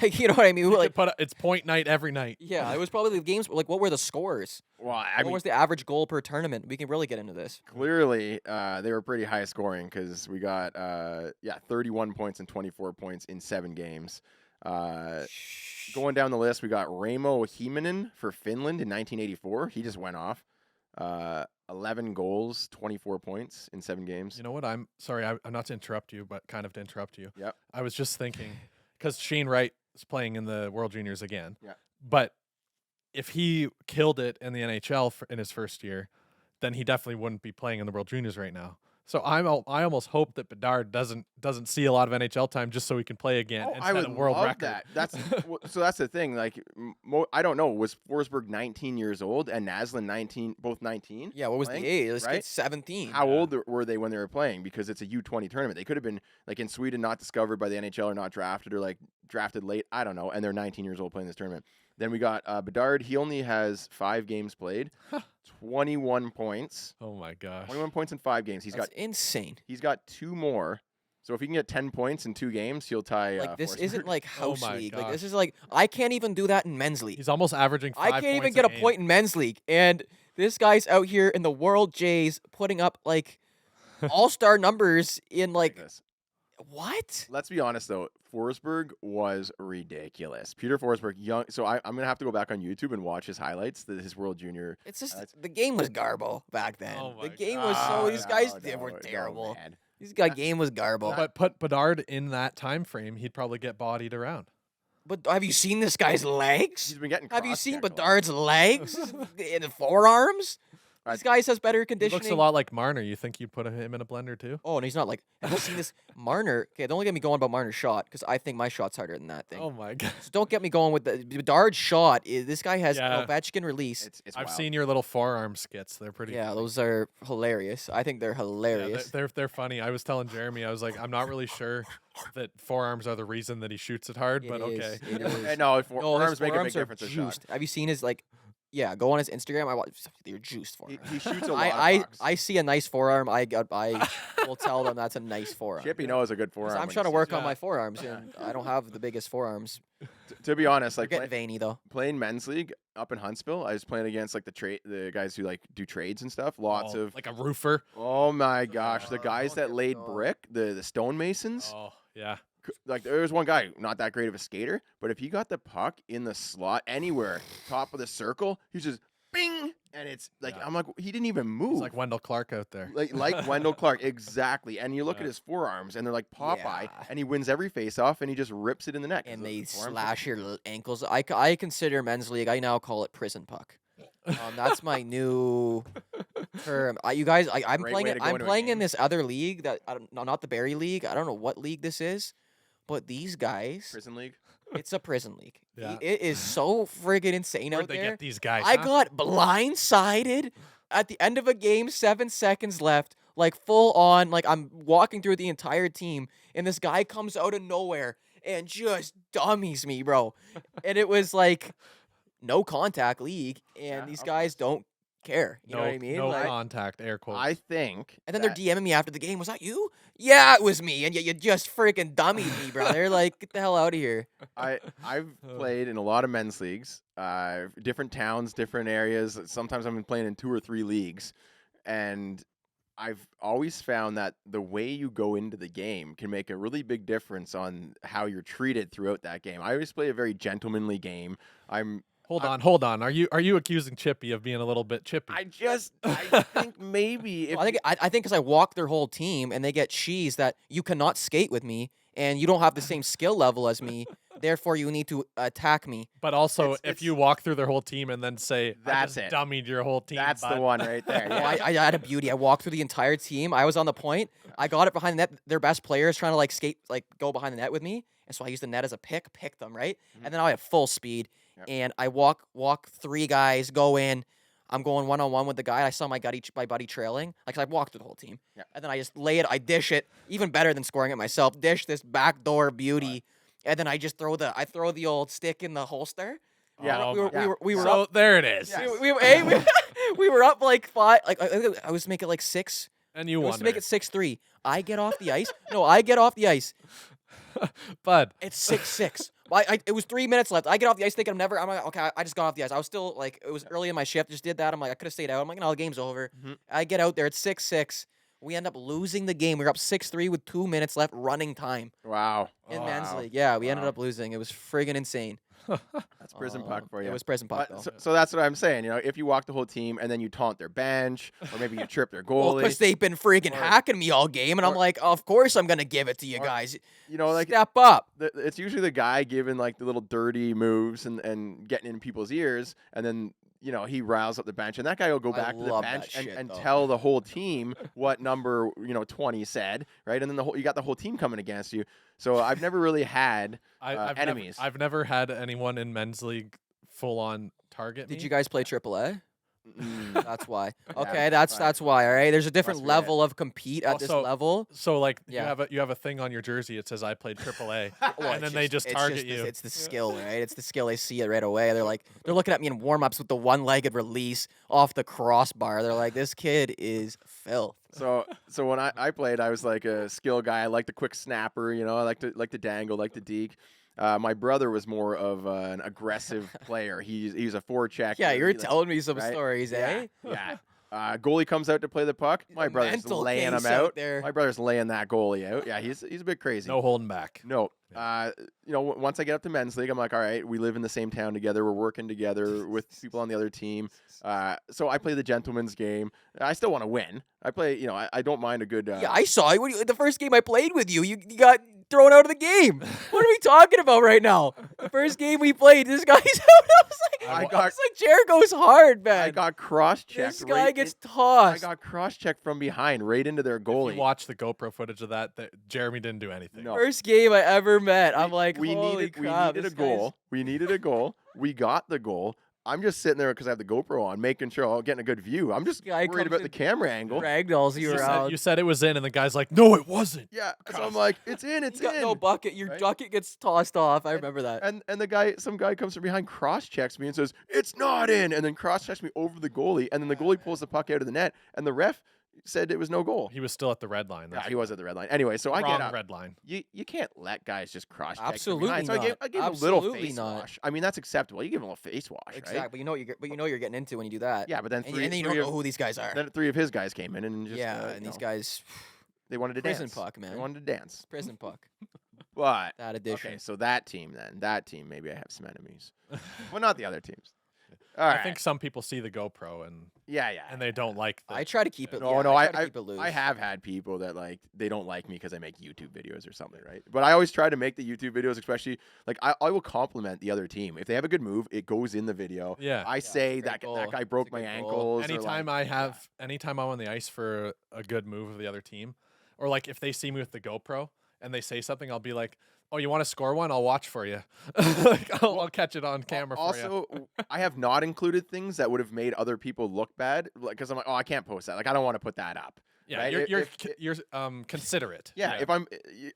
Like, you know what I mean? You Like, could it's point night every night. yeah, it was probably the games. Like, what were the scores? Well, I What mean, was the average goal per tournament? We can really get into this. clearly they were pretty high scoring because we got 31 points and 24 points in 7 games. Going down the list, we got Raimo Heimonen for Finland in 1984. He just went off. 11 goals, 24 points in 7 games. You know what? I'm sorry. I'm not to interrupt you, but kind of to interrupt you. Yep. I was just thinking because Shane Wright is playing in the World Juniors again. Yeah. But if he killed it in the NHL in his first year, then he definitely wouldn't be playing in the World Juniors right now. So I almost hope that Bedard doesn't see a lot of NHL time just so he can play again and I set would a world love record. that. That's so. That's the thing. Like, I don't know. Was Forsberg 19 years old and Naslund 19? Both 19. Yeah, what was Playing, the age? This right? kid's 17. How Yeah. old were they when they were playing? Because it's a U20 tournament. They could have been like in Sweden, not discovered by the NHL or not drafted or like drafted late. I don't know. And they're 19 years old playing this tournament. Then we got Bedard. He only has 5 games played, 21 points. Oh my gosh. 21 points in 5 games. That's insane. He's got 2 more. So if he can get 10 points in 2 games, he'll tie. Like, this Forsberg. isn't like Oh house my league. Like, this gosh. is like, I can't even do that in men's league. He's almost averaging 5 I can't even points get a game. point in men's league. And this guy's out here in the World Jays putting up like all-star numbers in like, this. what? Let's be honest though, Forsberg was ridiculous. Peter Forsberg, young. So I'm gonna have to go back on YouTube and watch his highlights. His World Junior. It's just, That's- the game was garbo back then. Oh the my game was so, these guys no, were no, terrible. man. This guy game was garbo. But put Bedard in that time frame, he'd probably get bodied around. But have you seen this guy's legs? He's been getting. Have you seen cross-checked a lot. Bedard's legs and forearms? I- This guy has better He conditioning. looks a lot like Marner. You think you'd put him in a blender too? Oh, and he's not like. Have you seen this Marner? Okay, don't get me going about Marner's shot because I think my shot's harder than that thing. Oh my god. So don't get me going with the Bedard shot. This guy has Yeah. an Ovechkin release. It's I've wild. seen your little forearm skits. They're pretty. Yeah, funny. those are hilarious. I think they're Yeah, hilarious. they're funny. I was telling Jeremy, I was like, I'm not really sure that forearms are the reason that he shoots it hard, but It is, okay. it is. No, No, his forearms make a big forearms are difference. in shot. juiced. Have you seen his like? Yeah, go on his Instagram. I watch. They're juiced He, forearms. he shoots a lot. I of pucks. see a nice forearm. I will tell them that's a nice forearm. Chippy knows a good 'Cause forearm. I'm when trying to he work sees on Yeah. my forearms, and I don't have the biggest forearms. To be honest, You're like getting veiny though. playing men's league up in Huntsville, I was playing against like the guys who like do trades and stuff. Lots Oh, of like a roofer. oh my gosh, the guys don't that get me laid going. brick, the stonemasons. Oh yeah. Like there was one guy, not that great of a skater, but if he got the puck in the slot anywhere, top of the circle, he's just bing, and it's like Yeah. I'm like he didn't even move. He's like Wendell Clark out there. like Wendell Clark, exactly. And you look Yeah. at his forearms, and they're like Popeye, Yeah. and he wins every face-off, and he just rips it in the neck. 'cause And the they forearms- slash your ankles. I consider men's league. I now call it prison puck. That's my new term. You guys, I'm Great playing way it. to go I'm into a playing in game. this other league that not the Berry League. I don't know what league this is, but these guys, Prison League. it's a prison league. Yeah. It is so friggin' insane Where'd out they there. get these guys? I huh? got blindsided at the end of a game, 7 seconds left, like full on, like I'm walking through the entire team, and this guy comes out of nowhere and just dummies me, bro. And it was like no contact league, and Yeah, these of guys course. don't care. You know what I mean? No Like, contact, air quotes. I think. and then they're that- DMing me after the game. Was that you? Yeah, it was me. And you just freaking dummied me, brother. Like, get the hell out of here. I've played in a lot of men's leagues, different towns, different areas. Sometimes I've been playing in 2 or 3 leagues, and I've always found that the way you go into the game can make a really big difference on how you're treated throughout that game. I always play a very gentlemanly game. Hold on. Are you accusing Chippy of being a little bit chippy? I think maybe if Well, I think because I walk their whole team and they get cheese that you cannot skate with me and you don't have the same skill level as me. Therefore, you need to attack me. But also, It's- if you walk through their whole team and then say, That's I just it. dummied your whole team. that's the bud." one right there. Well, Yeah. I had a beauty. I walked through the entire team. I was on the point. I got it behind the net. Their best players trying to like skate, like go behind the net with me. And so I used the net as a pick them, right? And then I have full speed. Yep. And I walk 3 guys, go in. I'm going one-on-one with the guy. I saw my buddy trailing. Like, I walked through the whole team. Yep. And then I just lay it. I dish it. Even better than scoring it myself. Dish this backdoor beauty. And then I just throw the old stick in the holster. Yeah. Oh, We were so up. there it is. Yeah. We were up like 5. Like I was making like 6. And you I won. was to make it 6-3. I get off the ice. No, I get off the ice. Bud. It's 6-6. It was 3 minutes left. I get off the ice thinking I'm like, okay, I just got off the ice. I was still like, it was early in my shift. Just did that. I'm like, I could have stayed out. I'm like, no, the game's over. Mhm. I get out there. It's 6-6. We end up losing the game. We were up 6-3 with 2 minutes left running time Wow. in Oh, men's wow. league. Yeah, we ended Wow. up losing. It was friggin' insane. That's prison puck for you. It was prison puck, But, though. so that's what I'm saying. You know, if you walk the whole team and then you taunt their bench, or maybe you trip their Well, goalie, because they've been friggin' Or- hacking me all game, and I'm or- like, of course I'm gonna give it to you or- guys. you know, like Step up. it's usually the guy giving like the little dirty moves and getting in people's ears, and then he riles up the bench, and that guy will go I back to the love that bench and, shit, and though. tell the whole team what number 20 said, right? And then you got the whole team coming against you. So I've never really had I've enemies. I've never had anyone in men's league full on target me. Did you guys play AAA? Mm, That's why. Yeah, Okay, that's why. All right. There's a different Must be it. level of compete at this Also, level. So like Yeah. you have a thing on your jersey. It says I played AAA, Well, and it's then they just it's target the- you. It's the skill, right? It's the skill. They see it right away. They're looking at me in warm-ups with the one-legged release off the crossbar. They're like, this kid is filth. so when I played, I was like a skill guy. I like the quick snapper, I like to dangle, like to deke. My brother was more of an aggressive player. He was a forecheck. Yeah, you were telling me some right? stories, eh? Yeah. Goalie comes out to play the puck. He's My a brother's mental laying him case out out. there. My brother's laying that goalie out. Yeah, he's a bit crazy. No holding back. No. Once I get up to men's league, I'm like, all right, we live in the same town together. We're working together with people on the other team. So I play the gentleman's game. I still want to win. I play, I don't mind a good. Yeah, I saw you. The first game I played with you, you got thrown out of the game. What are we talking about right now? The first game we played, this guy's out. I was like, I wa- got it's like Jericho's hard, man. I got cross-checked. This guy right gets I tossed. got cross-checked from behind, right into their If goalie. you watch the GoPro footage of that Jeremy didn't do anything. No. First game I ever met. I'm like, we holy needed crap, a this goal. We needed a goal. We got the goal. I'm just sitting there because I have the GoPro on, making sure I'm getting a good view. I'm just Guy worried comes about in the camera angle. Ragdolls you around. You said it was in, and the guy's like, "No, it wasn't." Yeah, so I'm Cross. like, it's in, it's You got in. no bucket. Your right? bucket gets tossed off. I remember that. And some guy comes from behind, cross checks me and says, "It's not in," and then cross checks me over the goalie, and then the goalie pulls the puck out of the net, and the ref said it was no goal. He was still at the red line. Yeah, That's he was at the red line. Anyway, so I wrong get up. red line. You can't let guys just cross check. Absolutely behind. So not. I gave him a little Absolutely face not. wash. I mean, that's acceptable. You give him a little face wash, Exactly. right? But you know what you're getting into when you do that. Yeah, but then And, three, and then you three don't know of, who these guys are. then 3 of his guys came in and just Yeah, you and these know, guys, they wanted to prison dance. puck, They man. wanted to dance. Prison puck. But That edition. okay, so that team then, maybe I have some enemies. Well, not the other teams. All right. I think some people see the GoPro and yeah, they don't like the I try to keep it. No, yeah, no, I try to keep it loose. I have had people that like they don't like me because I make YouTube videos or something, right? But I always try to make the YouTube videos, especially like I will compliment the other team if they have a good move. It goes in the video. Yeah. I say great that goal. that guy It's broke a my good goal. ankles. or, anytime like, anytime I'm on the ice for a good move of the other team, or like if they see me with the GoPro and they say something, I'll be like, "Oh, you want to score one? I'll watch for you. Like, I'll catch it on camera for you." Also, I have not included things that would have made other people look bad, because I'm like, oh, I can't post that. Like, I don't want to put that up. Yeah, right? you're considerate. Yeah, if I'm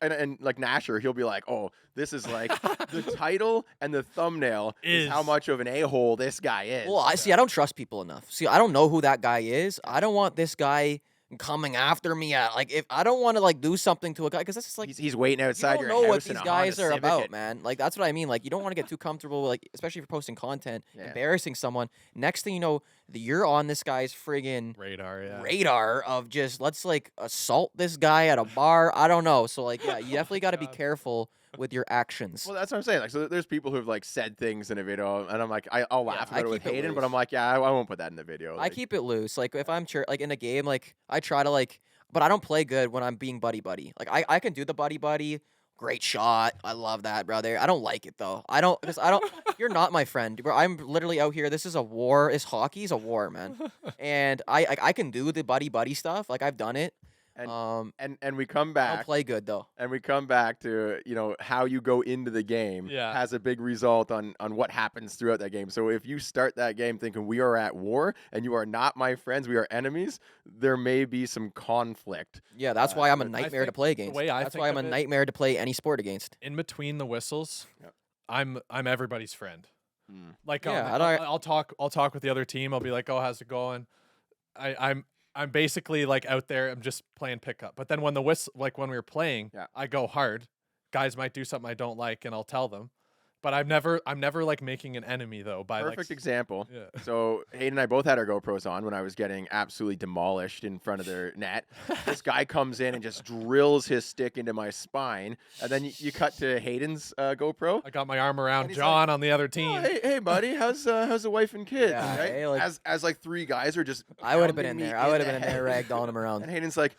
and like Nasher, he'll be like, "Oh, this is like the title and the thumbnail is how Is- much of an a-hole this guy is." Well, I see. I don't trust people enough. See, I don't know who that guy is. I don't want this guy coming after me. Like, if I don't want to like do something to a guy, because that's just like he's waiting you outside don't your know house what in these a guys Honda are Civic about, and- man. Like, that's what I mean. Like, you don't want to get too comfortable, like, especially if you're posting content, Yeah. embarrassing someone. Next thing you know, you're on this guy's friggin' Radar, yeah. radar of just let's like assault this guy at a bar. I don't know. So like, yeah, you definitely got to be God. careful with your actions. Well, that's what I'm saying. Like, so there's people who've like said things in a video, and I'm like, I'll laugh I about it with keep it Hayden, but loose. I'm like, yeah, I won't put that in the video. I Like, keep it loose. Like if I'm like in a game, like I try to like, but I don't play good when I'm being buddy buddy. Like I can do the buddy buddy. Great shot. I love that, brother. I don't like it though. I don't because I don't. You're not my friend, bro. I'm literally out here. This is a war. This hockey's a war, man. And I can do the buddy buddy stuff. Like I've done it. And- and we come I don't back, play good though. and we come back to how you go into the game Yeah. has a big result on what happens throughout that game. So if you start that game thinking we are at war and you are not my friends, we are enemies, there may be some conflict. Yeah, that's why I'm a I nightmare to think play the against. way I That's think why I'm a of it- nightmare to play any sport against. In between the whistles, Yep. I'm everybody's friend. Mm. Like Yeah, I'll talk with the other team. I'll be like, "Oh, how's it going?" I'm basically like out there. I'm just playing pickup. But then when the whistle, like when we were playing, Yeah. I go hard. Guys might do something I don't like, and I'll tell them. But I'm never like making an enemy though. By Perfect like, example. Yeah. So Hayden and I both had our GoPros on when I was getting absolutely demolished in front of their net. This guy comes in and just drills his stick into my spine, and then you cut to Hayden's GoPro. I got my arm around And he's John on the other Oh, team. hey, buddy, how's the wife and kids? Yeah, right? hey, like- as like 3 guys are just. I would have been pounding in me there. I would have the been in there, head. ragdolling him And around. Hayden's like,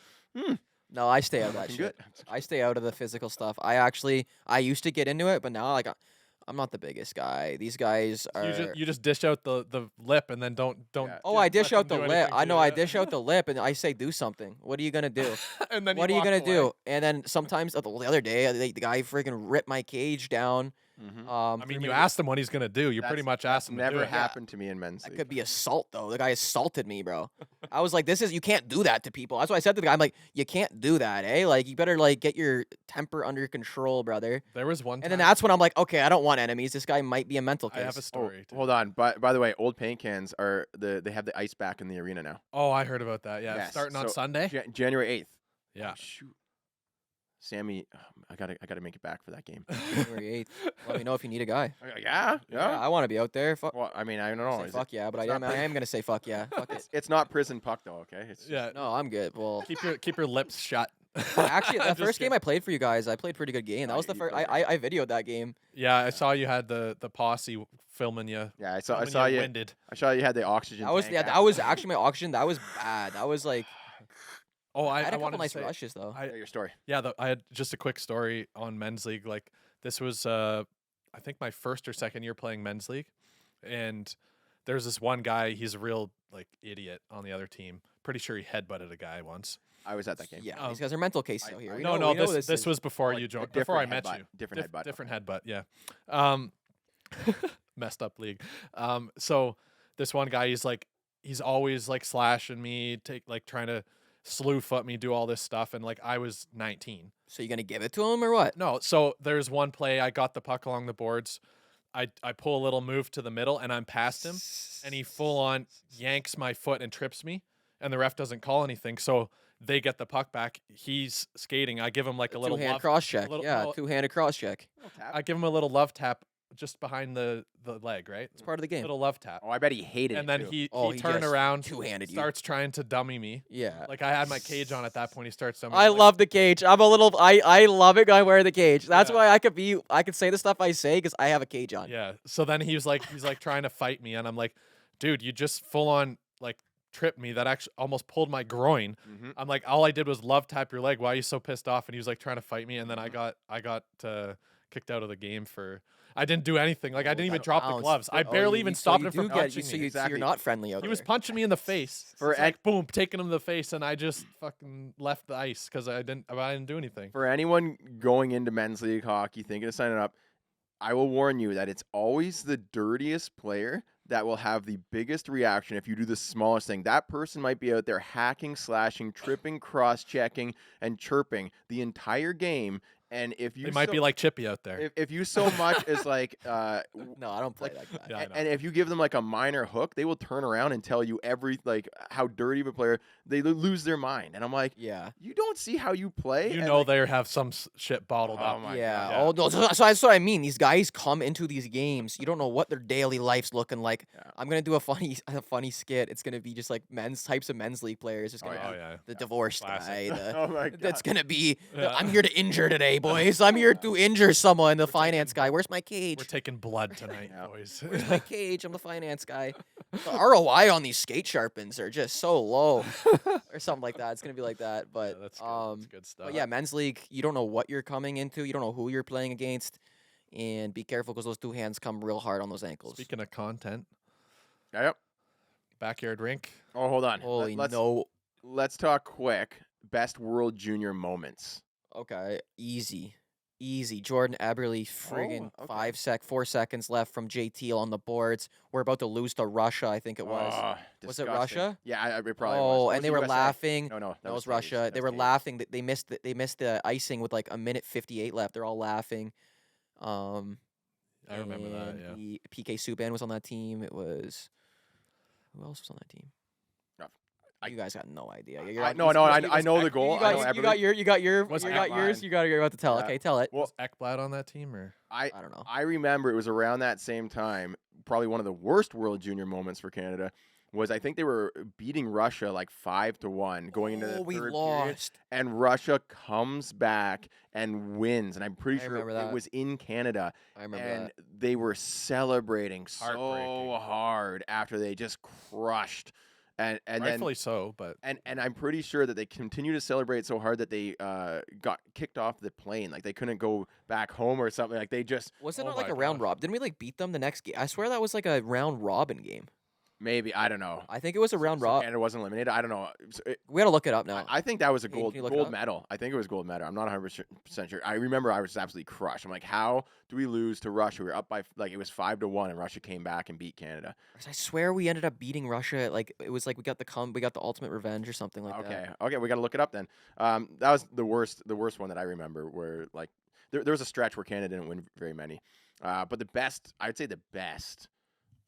No, I stay out of that looking shit. good. I stay out of the physical stuff. I used to get into it, but now like I'm not the biggest guy. These guys are. You just dish out the lip and then don't. Yeah. Oh, just I dish let out them the do lip. anything I to know you, I yeah. dish out the lip, and I say do something. What are you gonna do? And then What are you walk gonna away. do? And then sometimes the other day, the guy freaking ripped my cage down. Mhm. I mean, you asked him what he's gonna do. You pretty That's- much asked him. to do Never it. happened to me in men's That league. could be assault though. The guy assaulted me, bro. I was like, you can't do that to people. That's what I said to the guy. I'm like, you can't do that, eh? Like, you better like get your temper under control, brother. There was one. And then time- that's when I'm like, okay, I don't want enemies. This guy might be a mental I have a case. story. too. Hold on. By the way, old paint cans are they have the ice back in the arena now. Oh, I heard about that. Yeah, Yes, starting on so Sunday. January 8th. Yeah. Shoot. Sammy, I gotta make it back for that game. January 8th. Let me know if you need a guy. Yeah. Yeah, I want to be out there. Fuck, Well, I mean, I don't know. say Is fuck yeah, but it's I not am. I pretty- am gonna say fuck yeah. Fuck it. it's not prison puck though. Okay. It's Yeah. No, I'm good. Well, Keep your lips shut. actually, I'm the just first game kidding. I played for you guys, I played pretty good game. That Oh, was the you first. played I videoed that game. Yeah, I saw you had the posse filming you. Yeah, I saw filming you. winded. I saw you had the oxygen. That was tank yeah. after That was actually my oxygen. That was bad. That was like Oh, I I had a couple wanted nice to say. rushes though. I- your story. Yeah, I had just a quick story on men's league. Like this was, I think my first or second year playing men's league, and there's this one guy. He's a real like idiot on the other team. Pretty sure he headbutted a guy once. I was at that game. Yeah, these guys are mental cases out here. We No, know- we know this is- was before like you a joined. Before I different met headbutt, you. different headbutt, Different okay. headbutt. Yeah. Messed up league. So this one guy, he's always like slashing me, trying to slew foot me, do all this stuff, and like I was 19. So you gonna give it to him or what? No, so there's one play I got the puck along the boards. I pull a little move to the middle and I'm past him, and he full on yanks my foot and trips me, and the ref doesn't call anything. So they get the puck back. He's skating. I give him like a little Two-hand love, cross check. little- Yeah, no, two-handed cross check. I give him a little love tap just behind the leg, right? It's part of the game. Little love tap. Oh, I bet he hated And it then too. he Oh, he turned just around, two-handed you. starts trying to dummy me. Yeah. Like I had my cage on at that point. He starts dummying. I me, like, love the cage. I'm a little. I love it. I wear the cage. That's Yeah. why I could say the stuff I say because I have a cage on. Yeah. So then he's like trying to fight me, and I'm like, dude, you just full on like tripped me. That actually almost pulled my groin. Mhm. I'm like, all I did was love tap your leg. Why are you so pissed off? And he was like trying to fight me, and then Mm-hmm. I got kicked out of the game for. I didn't do anything. Like I didn't even That drop the bounce. gloves. I Oh, barely you- even so stopped you him from do get- punching so me. you- so Exactly. you're not friendly out He was there. punching me in the face. For It's like boom, taking him in the face, and I just fucking left the ice because I didn't do anything. For anyone going into men's league hockey thinking of signing up, I will warn you that it's always the dirtiest player that will have the biggest reaction if you do the smallest thing. That person might be out there hacking, slashing, tripping, cross-checking, and chirping the entire game. And if you They might be like Chippy out there. if you so much as like No, I don't play like that. Yeah, I know. and if you give them like a minor hook, they will turn around and tell you like how dirty of a player they lose their mind. And I'm like, Yeah. you don't see how you play. You And, know like, they have some shit bottled Oh up. my Yeah. God. Oh no. So that's what I mean. These guys come into these games. You don't know what their daily life's looking like. Yeah. I'm gonna do a funny skit. It's gonna be just like types of men's league players. It's Oh, gonna yeah. Oh be yeah. the divorced Classic. guy. Oh my god. That's gonna be. Yeah. I'm here to injure today, boys. I'm here to injure someone. The finance guy. Where's my cage? We're taking blood tonight, Yeah. boys. Where's my cage? I'm the finance guy. The ROI on these skate sharpens are just so low, or something like that. It's gonna be like that. But Yeah, that's good. That's good stuff. but yeah, men's league. You don't know what you're coming into. You don't know who you're playing against, and be careful because those two hands come real hard on those ankles. Speaking of content, Yep. backyard rink. Oh, hold on. Holy let's no. let's talk quick. Best World Junior moments. Okay, easy. Jordan Eberle, friggin' okay. 4 seconds left from JT on the boards. We're about to lose to Russia, I think it was. Was it Disgusting. Russia? Yeah, it probably was. Oh, Or and was they it were USA? laughing. No, That was Taves. Russia. They That's were Taves. laughing. They missed the icing with like a minute 58 left. They're all laughing. I remember that. and Yeah. the PK Subban was on that team. It was who else was on that team? I- You guys got no idea. No, You I know the goal. You I got, know you everybody. got your, you got your, Was you got yours. mine. You're about to tell. Yeah. Okay, tell it. Well, Was Ekblad on that team or? I don't know. I remember it was around that same time, probably one of the worst World Junior moments for Canada was I think they were beating Russia like 5-1 going into the Oh, we third period, lost. and Russia comes back and wins, and I'm pretty I sure remember it that. was in Canada, I remember and that. they were celebrating so Heartbreaking. hard after they just crushed, and then Rightfully so, but and I'm pretty sure that they continue to celebrate so hard that they got kicked off the plane. Like they couldn't go back home or something. Like they just Was it Oh not like my a round gosh. robin? Didn't we like beat them the next game? I swear that was like a round robin game. maybe I don't know. I think it was a round So robin. Canada wasn't eliminated. I don't know. We gotta look it up now. I think that was a Can gold you look it gold up? medal. I think it was gold medal. I'm not 100% sure. I remember I was absolutely crushed. I'm like, how do we lose to Russia? We were up by like it was 5-1, and Russia came back and beat Canada. I swear we ended up beating Russia. Like it was like we got the ultimate revenge or something like that. Okay, we got to look it up then. That was the worst one that I remember. Where like there was a stretch where Canada didn't win very many, but the best, I'd say the best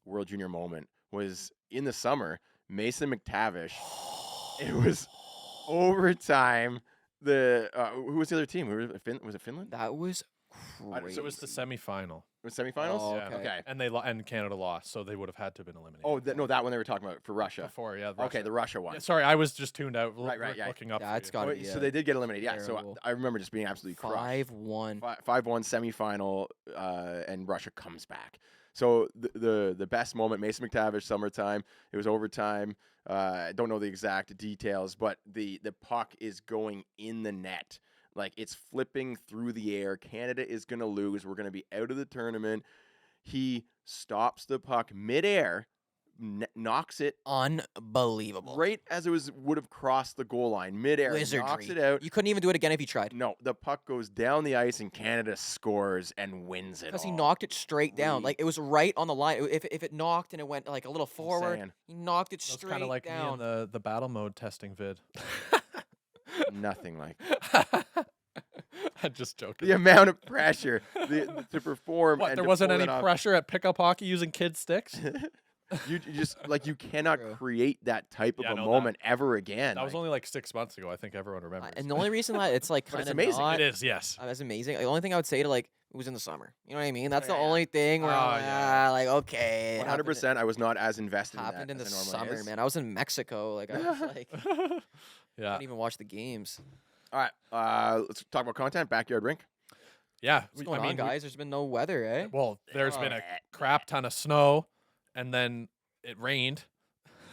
World Junior moment was in the summer. Mason McTavish. It was overtime. Who was the other team? Was it Finland? That was I- crazy. so it was the semifinal. It was semifinals. Oh, Yeah. okay. And and Canada lost, so they would have had to have been eliminated. Oh, no, that one they were talking about for Russia. Before, yeah. Okay, Russia. the Russia one. Yeah, sorry, I was just tuned out. Right, yeah. Looking up. Yeah, for it's you. gotta Oh, be. so they did get eliminated. Yeah. So terrible. I remember just being absolutely crushed. 5-1. 5-1 semifinal, and Russia comes back. So the best moment, Mason McTavish, summertime. It was overtime. I don't know the exact details, but the puck is going in the net. Like it's flipping through the air. Canada is going to lose. We're going to be out of the tournament. He stops the puck midair, knocks it Unbelievable. right as it would have crossed the goal line. Midair, Wizardry. knocks it out. You couldn't even do it again if you tried. No, the puck goes down the ice and Canada scores and wins it. Because he all. knocked it straight down. We- Like it was right on the line. If it knocked and it went like a little forward, saying. he knocked it That's straight kind of like down. me in the battle mode testing vid. Nothing like I'm just joking. the amount of pressure to perform. What? and There to wasn't pull any it off. pressure at pickup hockey using kid sticks? You just like you cannot True. create that type Yeah, of a no, that- moment ever again. That was like, only like 6 months ago. I think everyone remembers. And the only reason that it's like But kind it's of amazing. not it is, yes. as amazing. The only thing I would say to like it was in the summer. You know what I mean? That's the Yeah. only thing where I'm Oh, like, yeah. like okay, it 100%. I was not as invested happened in in that the as I normally summer, is. man. I was in Mexico. Like I was like, I Yeah. didn't even watch the games. All right, let's talk about content. Backyard rink. Yeah. What's going on, guys? There's been no weather, eh? Well, there's been a Eh, crap ton of snow, and then it rained,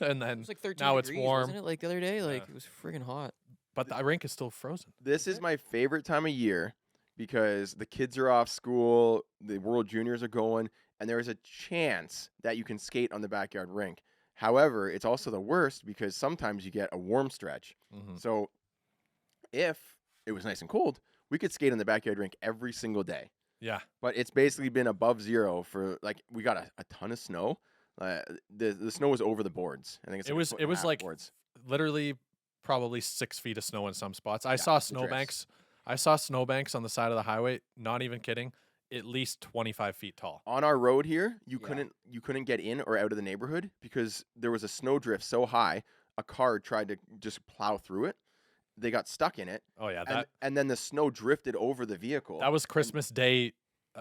and It then was like 13 now it's degrees, warm. wasn't it? Like the other day, like Yeah. it was friggin' hot. But the rink is still frozen. This is my favorite time of year because the kids are off school, the World Juniors are going, and there is a chance that you can skate on the backyard rink. However, it's also the worst because sometimes you get a warm stretch. Mhm. So if it was nice and cold, we could skate on the backyard rink every single day. Yeah. But it's basically been above zero for like we got a ton of snow. The snow was over the boards. I think it's It like a was- foot it and a was half like boards. Probably 6 feet of snow in some spots. I Yeah, saw the drifts. snowbanks. I saw snowbanks on the side of the highway. Not even kidding. At least 25 feet tall. On our road here, Yeah. you couldn't get in or out of the neighborhood because there was a snow drift so high, a car tried to just plow through it. They got stuck in it, Oh yeah, and then the snow drifted over the vehicle. that was Christmas Day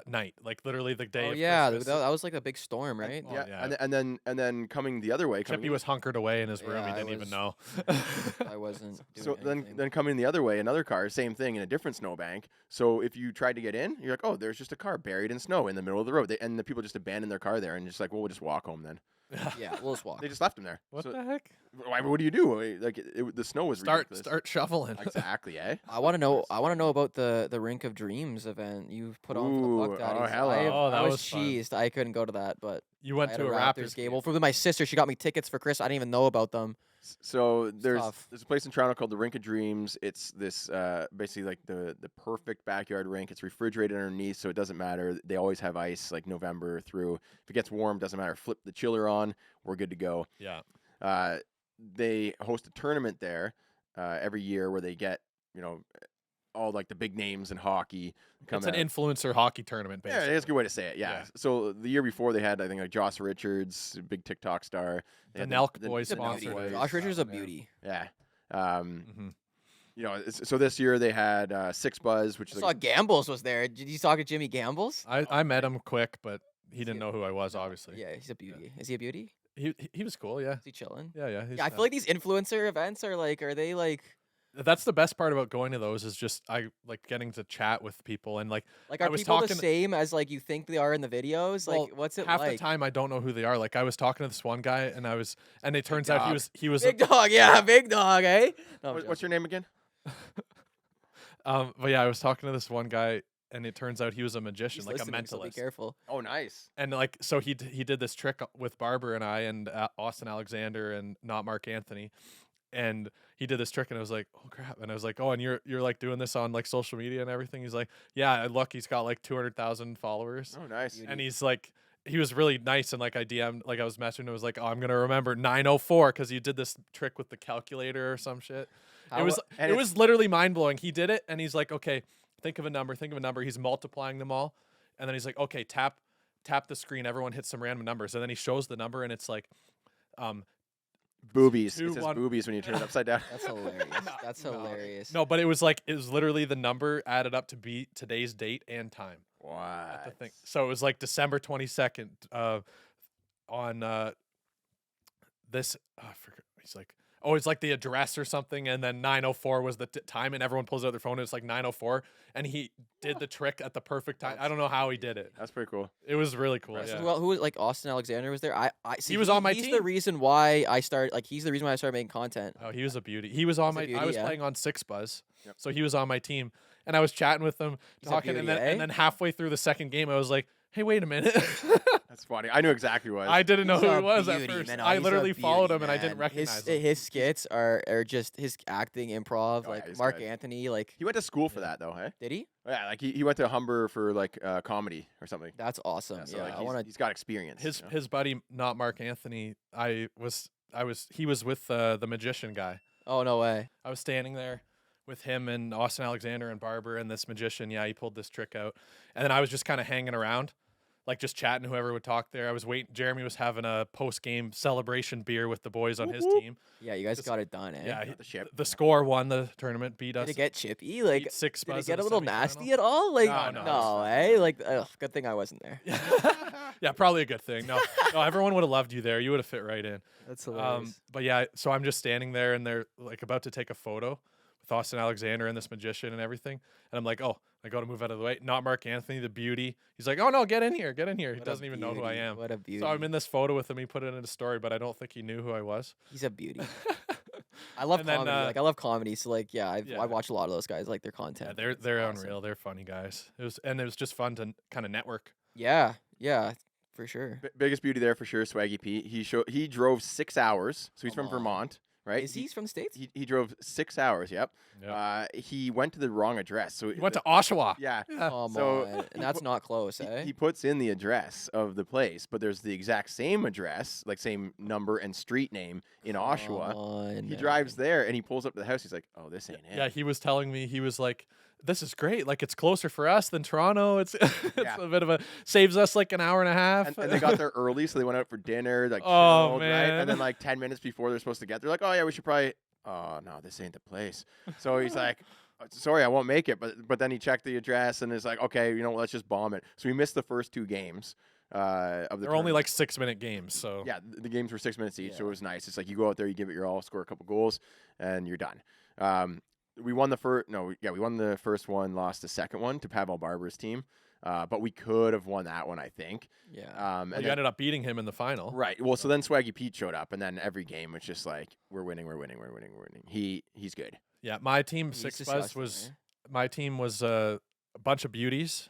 night, like literally the day. Oh of yeah, Christmas. that was like a big storm, right? Oh, yeah, yeah. and then coming the other way. Except coming he in- was hunkered away in his room. Yeah, He I didn't even was- know. I wasn't. Doing So anything. then coming the other way, another car, same thing in a different snowbank. So if you tried to get in, you're like, oh, there's just a car buried in snow in the middle of the road, and the people just abandoned their car there and just like, well, we'll just walk home then. Yeah, we'll just walk. They just left him there. What So the heck? why? What do you do? Like the snow was ridiculous. Start shoveling. Exactly, eh? I want to know. I want to know about the Rink of Dreams event you put on for the Ooh, Puck oh, Daddies. hello. Oh, that I was was fun. cheesed. I couldn't go to that, but You I went had to a a Raptors game. Well, for my sister, she got me tickets for Chris. I didn't even know about them. So there's tough. a place in Toronto called the Rink of Dreams. It's this basically like the perfect backyard rink. It's refrigerated underneath, so it doesn't matter. They always have ice like November through. If it gets warm, doesn't matter. Flip the chiller on, we're good to go. Yeah. They host a tournament there every year where they get all like the big names in hockey come It's an out. influencer hockey tournament, Yeah, basically. that's a good way to say it. Yeah. Yeah. So the year before they had, I think, like Joss Richards, a big TikTok star. They The had Nelk Boys the Nelk Beauty. sponsored it. Boys. Josh Richards is a Yeah. beauty. Yeah. Mhm. So this year they had Six Buzz, which I is saw like, Gambles was there. Did you talk to Jimmy Gambles? I met him quick, but he Is didn't he- know who I was. Obviously, Yeah, he's a beauty. Is he a beauty? he was cool. Yeah, Is he chilling? yeah. He's Yeah, I feel like these influencer events are like, are they like that's the best part about going to those is just I like getting to chat with people and like I are was people the talking- same as like you think they are in the videos? Like, Well, what's it half like? the time I don't know who they are. Like I was talking to this one guy and it turns out dog. he was Big dog, yeah, big dog, eh? No, I'm what's your name again? but yeah, I was talking to this one guy and it turns out he was a joking. magician, He's like a listening, so be mentalist. careful. Oh, nice. And like so he did this trick with Barber and I and Austin Alexander and not Mark Anthony. And he did this trick and I was like, oh crap. And I was like, oh, and you're like doing this on like social media and everything. He's like, yeah, look, he's got like 200,000 followers. Oh, nice. Beauty. And he's like, he was really nice. And like I DM'd, like I was messaging and I was like, oh, I'm going to remember 904 because you did this trick with the calculator or some shit. How- it was and it it's- was literally mind blowing. He did it and he's like, okay, think of a number. He's multiplying them all. And then he's like, okay, tap the screen. Everyone hits some random numbers. And then he shows the number and it's like, Boobies. Two, It says one- boobies when you turn it upside down. That's hilarious. That's No. hilarious. no, but it was literally the number added up to be today's date and time. The What? thing. So it was like December 22nd on this. I forget. He's like, oh, it's like the address or something, and then 9:04 was the time, and everyone pulls out their phone. And it's like 9:04, and he did the trick at the perfect time. I don't know how he did it. That's pretty cool. It was really cool. Impressive. Yeah. Well, who was like Austin Alexander was there? I see, He was on my He's the team. reason why I started. Like, he's the reason why I started making content. Oh, he was a beauty. He was on He's a my. beauty, I was yeah. playing on Six Buzz, Yep. so he was on my team, and I was chatting with him, He's a talking, beauty, and eh? then halfway through the second game, I was like, "Hey, wait a minute." That's funny. I knew exactly what. I didn't know He's who a he was at beauty, first. man. Oh, I he's a literally followed beauty, him, and I didn't man. recognize him. His skits are just his acting, improv. Oh, yeah, like he's Mark good. Anthony, like He went to school for Yeah. that though, hey? did he? Yeah, like he went to Humber for like comedy or something. That's awesome. Yeah, Yeah, so like I want to. he's got experience. His you know? his buddy, not Mark Anthony. He was with the magician guy. Oh no way. I was standing there with him and Austin Alexander and Barber and this magician. Yeah, he pulled this trick out, and then I was just kind of hanging around. like just chatting whoever would talk there. I was waiting. Jeremy was having a post game celebration beer with the boys on his team. Yeah, you guys Just- got it done, eh? Yeah, Got the ship. the score won the tournament, beat us. Did it get chippy? Like, beat six did it Buzz get in a the little semifinal. nasty at all? Like, No, no, no, it's eh? Like, ugh, good thing I wasn't there. Yeah, probably a good thing. No, no, everyone would have loved you there. You would have fit right in. That's hilarious. But yeah, so I'm just standing there and they're like about to take a photo with Austin Alexander and this magician and everything. And I'm like, oh, I got to move out of the way. Not Mark Anthony, the beauty. He's like, oh no, get in here, get in here. He What a doesn't even know who I beauty, am. What a beauty. So I'm in this photo with him. He put it in a story, but I don't think he knew who I was. He's a beauty. I love And then, comedy. Like, I love comedy. So, like, yeah, Yeah. I watch a lot of those guys. Like, their Yeah, content. they're awesome. unreal. They're funny guys. It was just fun to kind of network. Yeah, for sure. Biggest beauty there for sure, Swaggy Pete. He drove 6 hours, so he's Come from on. Vermont, right? Is he from the States? He drove 6 hours. Yep. Yeah. He went to the wrong address, so He went to Oshawa. yeah. Come So, on. he And that's put- not close, eh? He puts in the address of the place, but there's the exact same address, like same number and street name in Oshawa. Come on, He drives man. there and he pulls up to the house. He's like, "Oh, this ain't it." Yeah, he was telling me, he was like, this is great. Like, it's closer for us than Toronto. It's Yeah. a bit of saves us like an hour and a half. And they got there early, so they went out for dinner. Like, Oh, chilled, right? man. And then like 10 minutes before they're supposed to get there, like, "Oh yeah, we should probably." Oh no, this ain't the place. So he's like, "Sorry, I won't make it." But then he checked the address and is like, "Okay, you know, let's just bomb it." So we missed the first 2 games of the. They're only tournament. like 6-minute games. So Yeah, the games were 6 minutes each, so Yeah. it was nice. It's like you go out there, you give it your all, score a couple goals, and you're done. We won the first. No, we won the first one, lost the second one to Pavel Barber's team, but we could have won that one, I think. Yeah. And you then- ended up beating him in the final. right. Well, so then Swaggy Pete showed up, and then every game was just like, we're winning. He's good. Yeah, my team, He's Six Buzz, disgusting, was eh? my team was a bunch of beauties,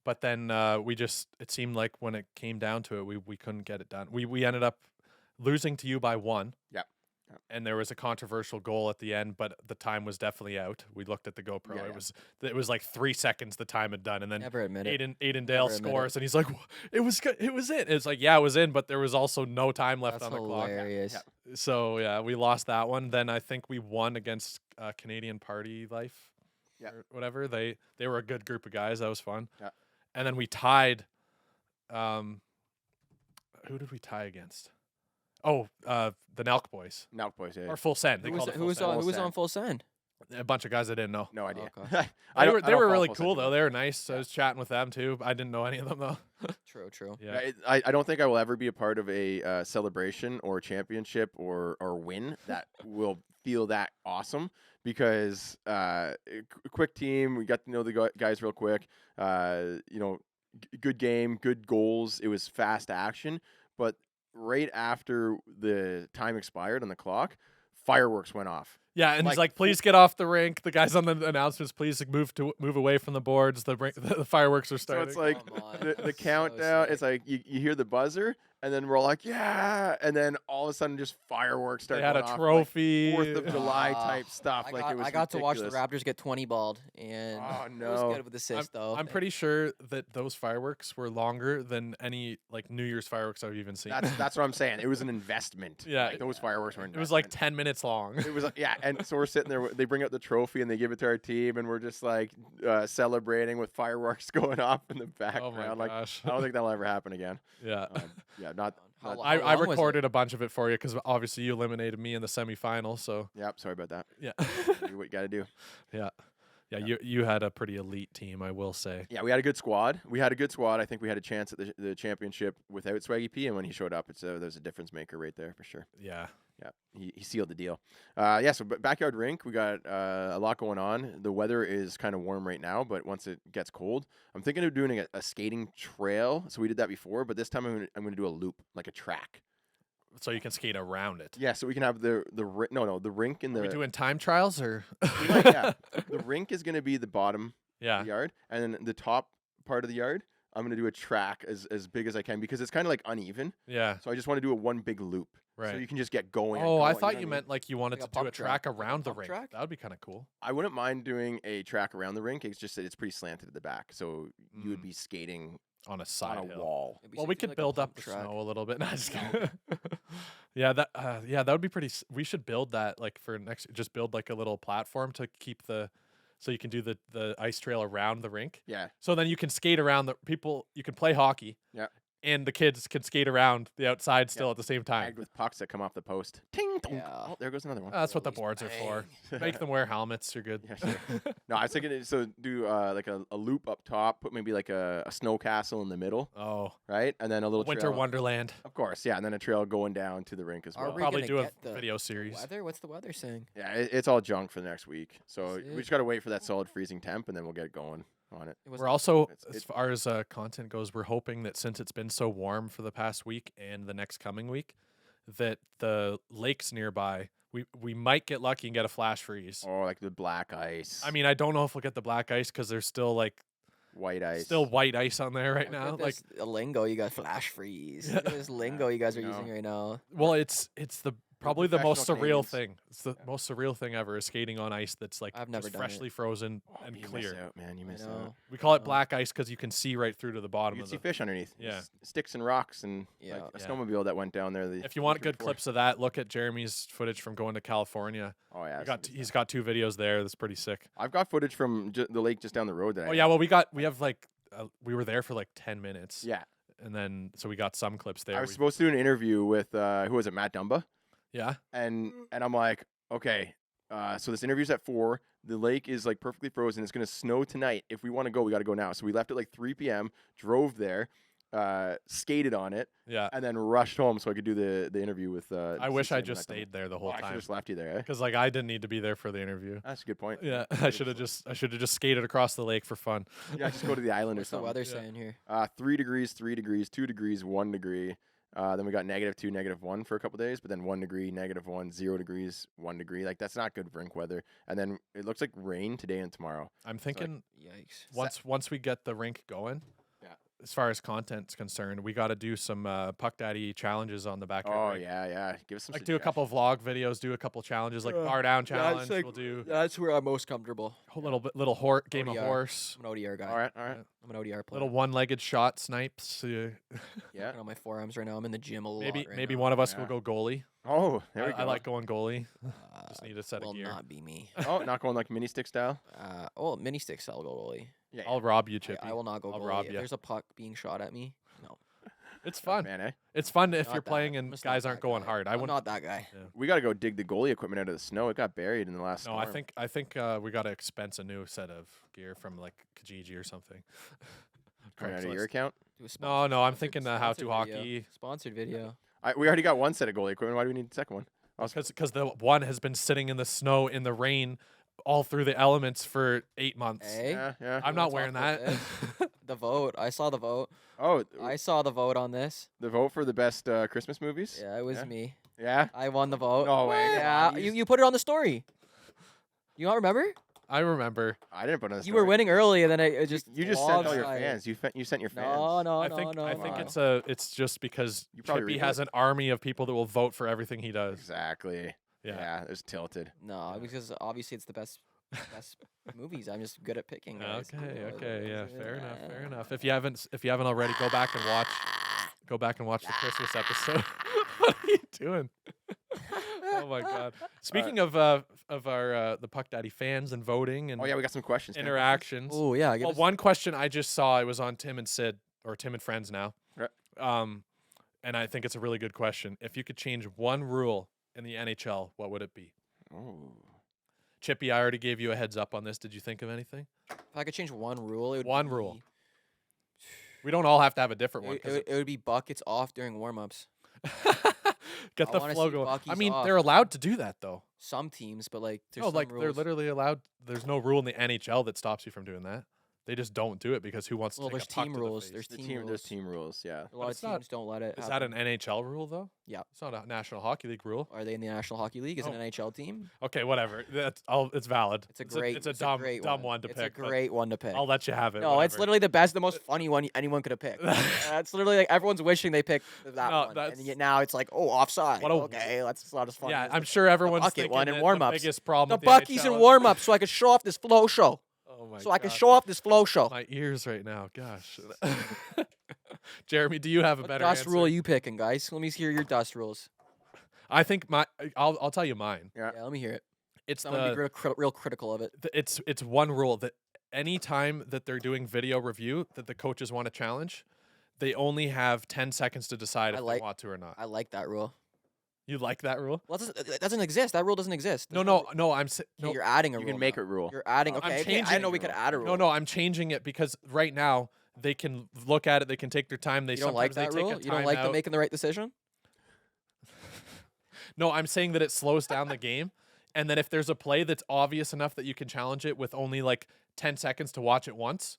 but then it seemed like when it came down to it, we couldn't get it done. We ended up losing to you by 1. Yep. And there was a controversial goal at the end, but the time was definitely out. We looked at the GoPro. Yeah, It was like 3 seconds the time had done, and then Never admit it. Aiden Dale Never admit it. scores, and he's like, it was in. It's like, yeah, it was in, but there was also no time left That's on the clock. hilarious. Yeah. So yeah, we lost that one. Then I think we won against Canadian Party Life, Yeah. or whatever. They were a good group of guys. That was fun. Yeah. And then we tied. Who did we tie against? Oh, the Nelk boys Now, boys, yeah. or Full Send. They Who was, called it who Full was Send. on? Who was Full on full send? A bunch of guys I didn't know. No idea. Okay. I They don't- were I don't really follow Full cool Send though. They were nice. I was chatting with them too. I didn't know any of them though. True. Yeah. I don't think I will ever be a part of a celebration or championship or win that will feel that awesome because quick team. We got to know the guys real quick. Good game, good goals. It was fast action, but right after the time expired on the clock, fireworks went off. Yeah, and he's Like, like, "Please get off the rink." The guys on the announcements, "Please move away from the boards. The fireworks are So starting." it's like Come on. the So countdown. sick. It's like you hear the buzzer, and then we're all like, "Yeah!" And then all of a sudden, just fireworks start. they had a going off, like trophy. 4th of July Ah, type stuff. I like got, it was. I got to watch the ridiculous. Raptors get 20 balled, and Oh it was no! good with assist though. I'm pretty sure that those fireworks were longer than any like New Year's fireworks I've even seen. That's what I'm saying. It was an investment. Yeah. Like, those fireworks were. It was like investment. 10 minutes long. It was yeah, and so we're sitting there. They bring out the trophy and they give it to our team, and we're just like celebrating with fireworks going off in the background. Oh my like gosh. I don't think that'll ever happen again. Yeah. Yeah, not. How not lo- I long was it? recorded a bunch of it for you because obviously you eliminated me in the semifinal. So Yep. Sorry about that. yeah, Do what you got to do. yeah. Yeah. You had a pretty elite team, I will say. Yeah, we had a good squad. I think we had a chance at the championship without Swaggy P, and when he showed up, there's a difference maker right there for sure. Yeah. Yeah, he sealed the deal. So backyard rink, we got a lot going on. The weather is kind of warm right now, but once it gets cold, I'm thinking of doing a skating trail. So we did that before, but this time I'm going to do a loop, like a track. So you can skate around it. Yeah, so we can have the rink in Are we the doing time trials or? yeah. The rink is going to be the bottom Yeah. of the yard, and then the top part of the yard, I'm going to do a track as big as I can because it's kind of like uneven. Yeah. So I just want to do one big loop. Right. So you can just get going. and Oh, I going, thought know you what I mean? meant like you wanted Like a to do a pump track track. Like a around the pump rink. track? That would be kind of cool. I wouldn't mind doing a track around the rink. It's just that it's pretty slanted at the back, so you would Mm. be skating On a side on a hill. wall. It'd be Well, sick we to do, could like, a build up pump the track. snow a little bit. No, just kidding. Yeah, that would be pretty. We should build that like for next. Just build like a little platform to keep the so you can do the ice trail around the rink. Yeah. So then you can skate around the people. You can play hockey. Yeah. And the kids can skate around the outside still at the same time. Tagged with pucks that come off the post. Ting, tonk. Yeah. Oh, there goes another one. That's what the Always boards are for. bang. Make them wear helmets. You're good. Yeah, sure. No, I was thinking, so do like a loop up top, put maybe like a snow castle in the middle, Oh, right? And then a little Winter trail. Wonderland. Of course, yeah. And then a trail going down to the rink as Are well. we Probably gonna do a get the video series. Weather? What's the weather saying? Yeah, it's all junk for the next week. So Is we it? just got to wait for that solid freezing temp, and then we'll get going on it. It was We're also, It's- as far as content goes, we're hoping that since it's been so warm for the past week and the next coming week, that the lakes nearby, we might get lucky and get a flash freeze. Oh, like the black ice. I mean, I don't know if we'll get the black ice because there's still white ice. still white ice on there right Look now. at Like, this lingo, you got flash freeze. Look at this lingo you guys are no. using right now. well, it's the probably the most professional surreal Canadians. thing. It's the most surreal thing ever is skating on ice that's like I've never just done it. freshly frozen Oh, and you clear. miss out, man. You I miss out. know. We call it know. black ice because you can see right through to the bottom You of can see the. fish underneath. Yeah. Sticks and rocks and Yeah. like a Yeah. snowmobile that went down there. If you want winter good before. clips of that, look at Jeremy's footage from going to California. Oh yeah, He's got 2 videos there. That's pretty sick. I've got footage from the lake just down the road. That Oh I yeah, well we have like we were there for like 10 minutes. yeah. And then so we got some clips there. I was We- supposed to do an interview with who was it, Matt Dumba, yeah. and I'm like, okay, so this interview's at 4. The lake is like perfectly frozen. It's gonna snow tonight. If we want to go, we got to go now. So we left at like 3 p.m. Drove there, skated on it, Yeah. and then rushed home so I could do the interview with. I wish I CCM just Matt Dumba. stayed there the Oh, whole I should time. just left you there. Eh? Cuz like I didn't need to be there for the interview. That's a good point. Yeah, I should have just skated across the lake for fun. Yeah, just go to the island or What's the something. weather Yeah. saying here? 3 degrees, 3 degrees, 2 degrees, 1 degree. Then we got -2, -1 for a couple days, but then 1 degree, -1, 0 degrees, 1 degree. Like that's not good rink weather. And then it looks like rain today and tomorrow. I'm thinking Yikes. once we get the rink going, Yeah. as far as content's concerned, we got to do some Puck Daddy challenges on the backyard. Oh rink. yeah. Give us some. Like do a couple vlog videos, do a couple challenges like bar down challenge. We'll do That's where I'm most comfortable. a little game of ODR. horse, I'm an ODR guy. All right. I'm an ODR player. little one-legged shot snipes. Yeah. Working on my forearms right now. I'm in the gym a lot. Maybe right maybe now. one of us Yeah. will go goalie. Oh, there we go. I like going goalie. Uh, Just need a set of will gear. not be me. Oh, not going like mini stick style. Mini sticks. I'll go goalie. Yeah. I'll rob you, I, Chippy. I will not go I'll goalie. rob If ya. there's a puck being shot at me, no. It's Oh, fun. man. Eh? It's fun if Not you're that. playing I'm and just not guys aren't that going guy. hard. I I'm wouldn't. not that guy. We got to go dig the goalie equipment out of the snow. It got buried in the last. No, storm. I think we got to expense a new set of gear from like Kijiji or something. Coming out of your Craigslist. account. Do a No, sponsored- no, I'm sponsored- thinking the how to sponsored video. hockey Sponsored video. We already got one set of goalie equipment. Why do we need the second one? because the one has been sitting in the snow in the rain all through the elements for 8 months. Hey, Yeah. I'm wanna not wearing talk about that. the vote. I saw the vote. Oh, I saw the vote on this. the vote for the best Christmas movies. Yeah, it was Yeah. me. Yeah. I won the vote. No way. come Yeah, on, you put it on the story. You don't remember? I remember. I didn't put on the You were story. winning early, and then it just. You just sent all your lopsided. fans. You sent your fans. No, I think no. I think no. it's just because You probably Chippy redo has it. an army of people that will vote for everything he does. Exactly. Yeah. Yeah. It was tilted. No, because obviously it's the best movies. I'm just good at picking. Guys. Okay, yeah, fair enough. If you haven't already, go back and watch the Christmas episode. What are you doing? Oh my God! Speaking of our the Puck Daddy fans and voting and Oh yeah, we got some questions. Can I- interactions. Oh yeah. Well, one question I just saw, it was on Tim and Sid, or Tim and Friends now. Right. And I think it's a really good question. If you could change one rule in the NHL, what would it be? Oh. Chippy, I already gave you a heads up on this. Did you think of anything? If I could change one rule, it would One be, rule. We don't all have to have a different one. It, 'cause it, it would be buckets off during warm-ups. Get I the wanna flow see going. I Bucky's mean, off. they're allowed to do that though. Some teams, but like there's No, some like they're rules. literally allowed. There's no rule in the NHL that stops you from doing that. They just don't do it because who wants to Well, take there's a puck team to the rules. face? There's The team team. rules. There's team rules. Yeah. A lot of it's not- teams don't let it. Is that happen. an NHL rule though? Yeah. It's not a National Hockey League rule. Are they in the National Hockey League? Is it Oh. an NHL team? Okay, whatever. That's all. It's valid. It's a great. It's a dumb great one to it's pick. a but great one to pick. I'll let you have it. No, it's whatever. literally the best, the most funny one anyone could have picked. It's literally like everyone's wishing they picked that No, one, that's- and yet now it's like, oh, offside. What a- Okay, that's not as funny. Yeah, as I'm the- sure everyone's bucket thinking one in that warm-ups. the biggest problem. the with Bucky's NHL in warm-ups, so I could show off this flow show. Oh my So I can God. show off this flow show. My ears right now. Gosh. Jeremy, do you have a What better dust answer? rule are you picking, guys? Let me hear your dust rules. I think I'll tell you mine. Yeah. Yeah, let me hear it. it's Someone be the real critical of it. it's one rule that any time that they're doing video review that the coaches want to challenge, they only have 10 seconds to decide I if like- they want to or not. I like that rule. You like that rule? Well, it doesn't exist. That rule doesn't exist. No, There's no. I'm Okay, no, you're adding a You rule. can make now. a rule. You're adding. I'm Okay, I changing didn't know the we could rule. add a rule. no. I'm changing it because right now they can look at it. They can take their time. They You don't like sometimes that they rule. take a You don't like them timeout. making the right decision. No, I'm saying that it slows down the game, and then if there's a play that's obvious enough that you can challenge it with only like 10 seconds to watch it once,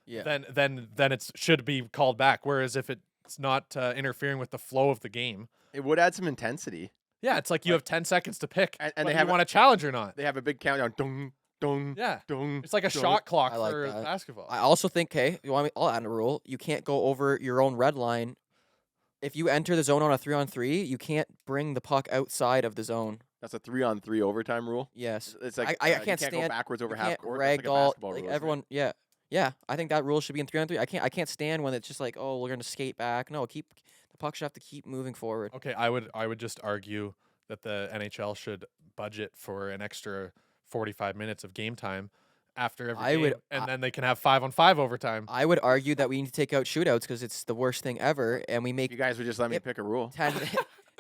Yeah. then it should be called back. Whereas if it's not interfering with the flow of the game, It would add some intensity. yeah, it's like you have 10 seconds to pick And whether they you have want to challenge or not. They have a big countdown. Dong, dong, Yeah, dong. it's like a dong. shot clock I like for that. basketball. I also think, you want me? I'll add a rule. You can't go over your own red line. If you enter the zone on a 3-on-3, you can't bring the puck outside of the zone. That's a 3-on-3 overtime rule. Yes. It's like I you can't can't go stand- backwards over You half can't court. That's like a ragdoll basketball like rule, isn't it? everyone. Yeah. I think that rule should be in 3-on-3. I can't stand when it's just like, oh, we're gonna skate back. No, the puck should have to keep moving forward. Okay, I would just argue that the NHL should budget for an extra 45 minutes of game time after every I game, would- and then they can have 5-on-5 overtime. I would argue that we need to take out shootouts because it's the worst thing ever, and we make You guys would just let me Yep. pick a rule.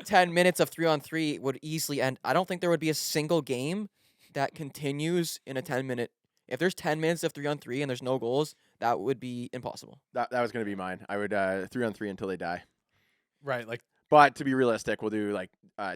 10 minutes of 3-on-3 would easily end. I don't think there would be a single game that continues in a 10-minute. If there's 10 minutes of 3-on-3 and there's no goals, that would be impossible. That was going to be mine. I would 3-on-3 until they die. Right, like But to be realistic, we'll do like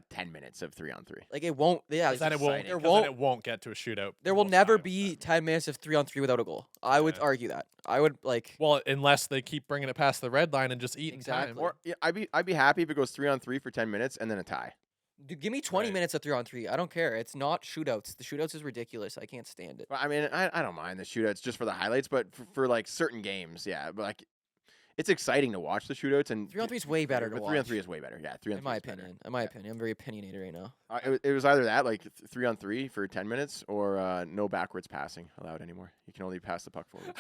10 minutes of 3-on-3. Like it won't. Yeah, 'cause then it won't. There 'cause won't. then it won't get to a shootout. There will most never times. be 10 minutes of 3-on-3 without a goal. I would Yeah. argue that. I would like. Well, unless they keep bringing it past the red line and just eating Exactly. time. Or yeah, I'd be happy if it goes 3-on-3 for 10 minutes and then a tie. Dude, give me 20 Right. minutes of 3-on-3. I don't care. It's not shootouts. The shootouts is ridiculous. I can't stand it. Well, I mean, I don't mind the shootouts just for the highlights, but for like certain games, yeah. But like, it's exciting to watch the shootouts, and 3-on-3 is way better to but watch. 3-on-3 is way better. Yeah, 3-on-3 in my is better. opinion. In my Yeah. opinion, I'm very opinionated right now. It was either that, like 3-on-3 for 10 minutes, or no backwards passing allowed anymore. You can only pass the puck forward.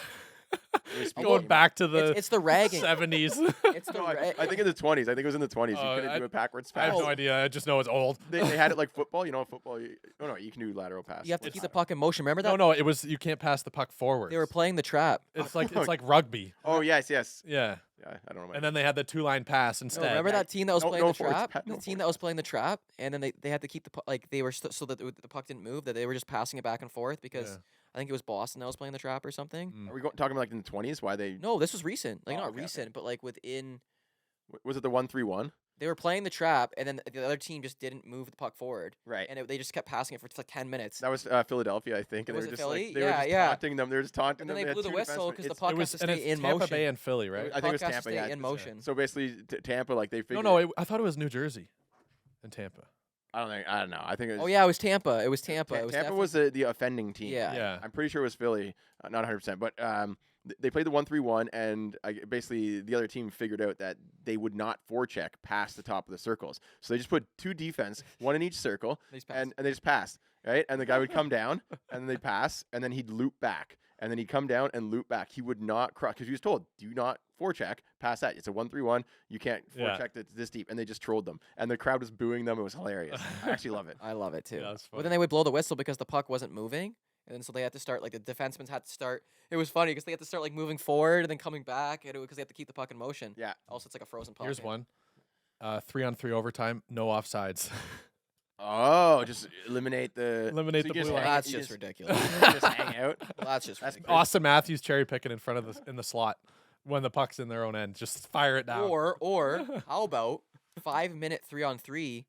Going back to the It's the ragging. 70s. It's the No, ra- I think in the 20s. I think it was in the 20s. You Oh, couldn't do a backwards I have pass. no idea. I just know it's old. They had it like football. You know, football. No, you can do lateral pass. you have to It's- keep the puck in motion. Remember that? No, it was you can't pass the puck forward. They were playing the trap. It's like rugby. Oh yes. Yeah. Yeah, I don't know. And then they had the 2-line pass No, instead. remember that team that was No- playing no the forwards, trap? Pat, no The team that was playing the trap, and then they had to keep the puck, like they were so that the puck didn't move. That they were just passing it back and forth because Yeah. I think it was Boston that was playing the trap or something. Mm. Are we talking about like in the 20s? Why they? No, this was recent. Like Oh, not okay, okay. recent, but like within. Was it the 1-3-1? They were playing the trap, and then the other team just didn't move the puck forward, Right. and they just kept passing it for like 10 minutes. That was Philadelphia, I think. And Was they it were just Philly? like they were Yeah, just yeah. taunting them. They were just taunting And then them. they had blew the two whistle defensemen. because the It's- puck It has was to and stay it's in Tampa motion. Bay and Philly, right? I think it Puck was has to Tampa. stay Yeah, in motion. So basically, Tampa, like they No, figured. no. I thought it was New Jersey and Tampa. I don't know. I think it was. Oh yeah, it was Tampa. It was Tampa. It was Tampa definitely- was the offending team. Yeah. Yeah. I'm pretty sure it was Philly, not 100%, but they played the 1-3-1, and basically the other team figured out that they would not forecheck past the top of the circles, so they just put two defense, one in each circle, They just passed. and they just passed, right? And the guy would come down, and then they'd pass, and then he'd loop back, and then he'd come down and loop back. He would not cross because he was told, "Do not forecheck past that. It's a 1-3-1. You can't Yeah. forecheck this deep." And they just trolled them, and the crowd was booing them. It was hilarious. I actually love it. I love it too. Yeah, that's But funny. then they would blow the whistle because the puck wasn't moving, and then so they had to start like the defensemen had to start. It was funny because they had to start like moving forward and then coming back, because they have to keep the puck in motion. Yeah. Also, it's like a frozen puck. Here's and- one. 3-on-3 overtime, no offsides. Oh, just eliminate the Eliminate you the just blue hang- line. That's you just just- ridiculous. you just hang out. Well, that's just That's ridiculous. Austin Matthews cherry picking in front of in the slot when the puck's in their own end. Just fire it down. Or how about 5-minute 3-on-3,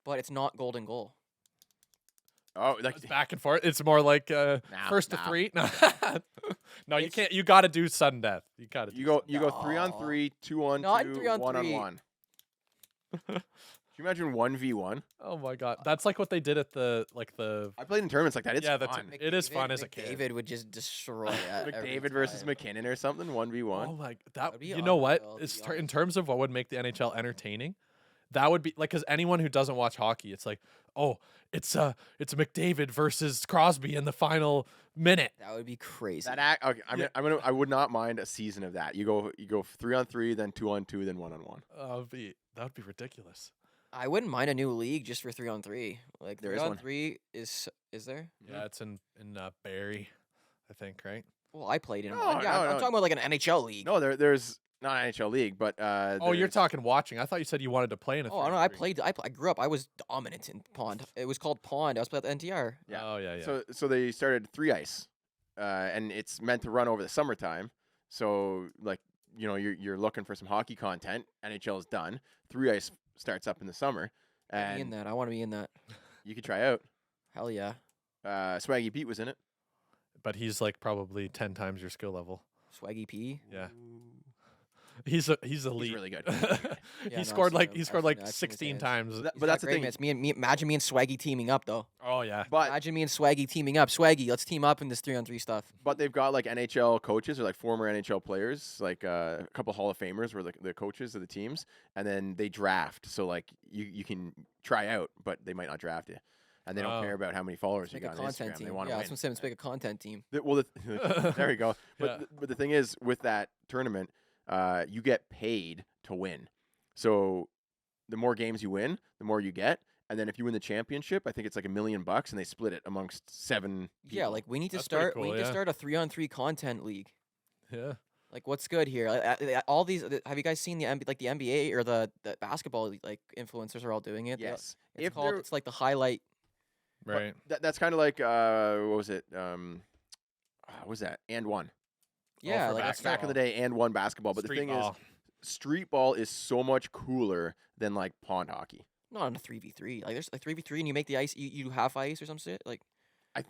but it's not golden goal. Oh, like It's back and forth. It's more like first to nah. 3. No, no, you It's- can't. You got to do sudden death. You got to. you go 3-on-3, No. 2-on-2, Not 3-on-3. 1-on-1. Can you imagine 1v1? Oh my god, that's like what they did at the I played in tournaments like that. It's Yeah, that's fun. it is fun as a kid. David would just destroy that. every McDavid versus time. McKinnon or something, 1v1. Oh my, That'd be you know what? unreal, to It's be in terms of what would make the NHL entertaining. That would be like because anyone who doesn't watch hockey, it's like, oh, it's McDavid versus Crosby in the final minute. That would be crazy. Okay, I would not mind a season of that. You go 3-on-3, then 2-on-2, then 1-on-1. That would be ridiculous. I wouldn't mind a new league just for 3-on-3. Like There is 3-on-3 is there? Yeah, it's in Barrie, I think, right? Well, I played in No, one. Yeah, I'm no. talking about like an NHL league. No, there's not an NHL league, but Oh, you're there's- talking watching. I thought you said you wanted to play in a. Oh, I know. I 3-on-3. played. I grew up. I was dominant in Pond. It was called Pond. I was playing at the NTR. Yeah. Oh yeah, yeah. So they started 3-ice, and it's meant to run over the summertime. So like you're looking for some hockey content. NHL is done. 3-ice starts up in the summer, Be in and that. I want to be in that. you could try out. Hell yeah. Swaggy Pete was in it. But he's like probably 10 times your skill level. Swaggy P. Yeah. He's elite. really good. Yeah, he no, scored I've like seen he him. scored I've seen like it. I've seen his 16 hands. times. But that's the great, thing. man. It's imagine me and Swaggy teaming up though. Oh yeah. But Imagine me and Swaggy teaming up. Swaggy, let's team up in this 3-on-3 stuff. But they've got like NHL coaches or like former NHL players, like a couple Hall of Famers were the coaches of the teams, and then they draft. So like you can try out, but they might not draft you, and they don't Oh. care about how many followers Let's you make a got on content Instagram. team. They want to Yeah, win. that's what I'm saying. Let's make a content team. There we go. But Yeah. but the thing is, with that tournament, you get paid to win. So the more games you win, the more you get. And then if you win the championship, I think it's like $1 million, and they split it amongst 7 people. Yeah, like we need to That's pretty start. We cool, need to yeah. start a 3-on-3 content league. Yeah. Like, what's good here? All these. Have you guys seen the NBA or the basketball like influencers are all doing it? Yes. It's If called. there- It's like the highlight. Right. That's kind of like what was it? What was that? And one. Yeah, for like That's that's back in the day. And one basketball. But Street the thing ball. is, street ball is so much cooler than like pond hockey. not on a 3v3. Like there's like 3v3 and you make the ice. You do half ice or some shit. Like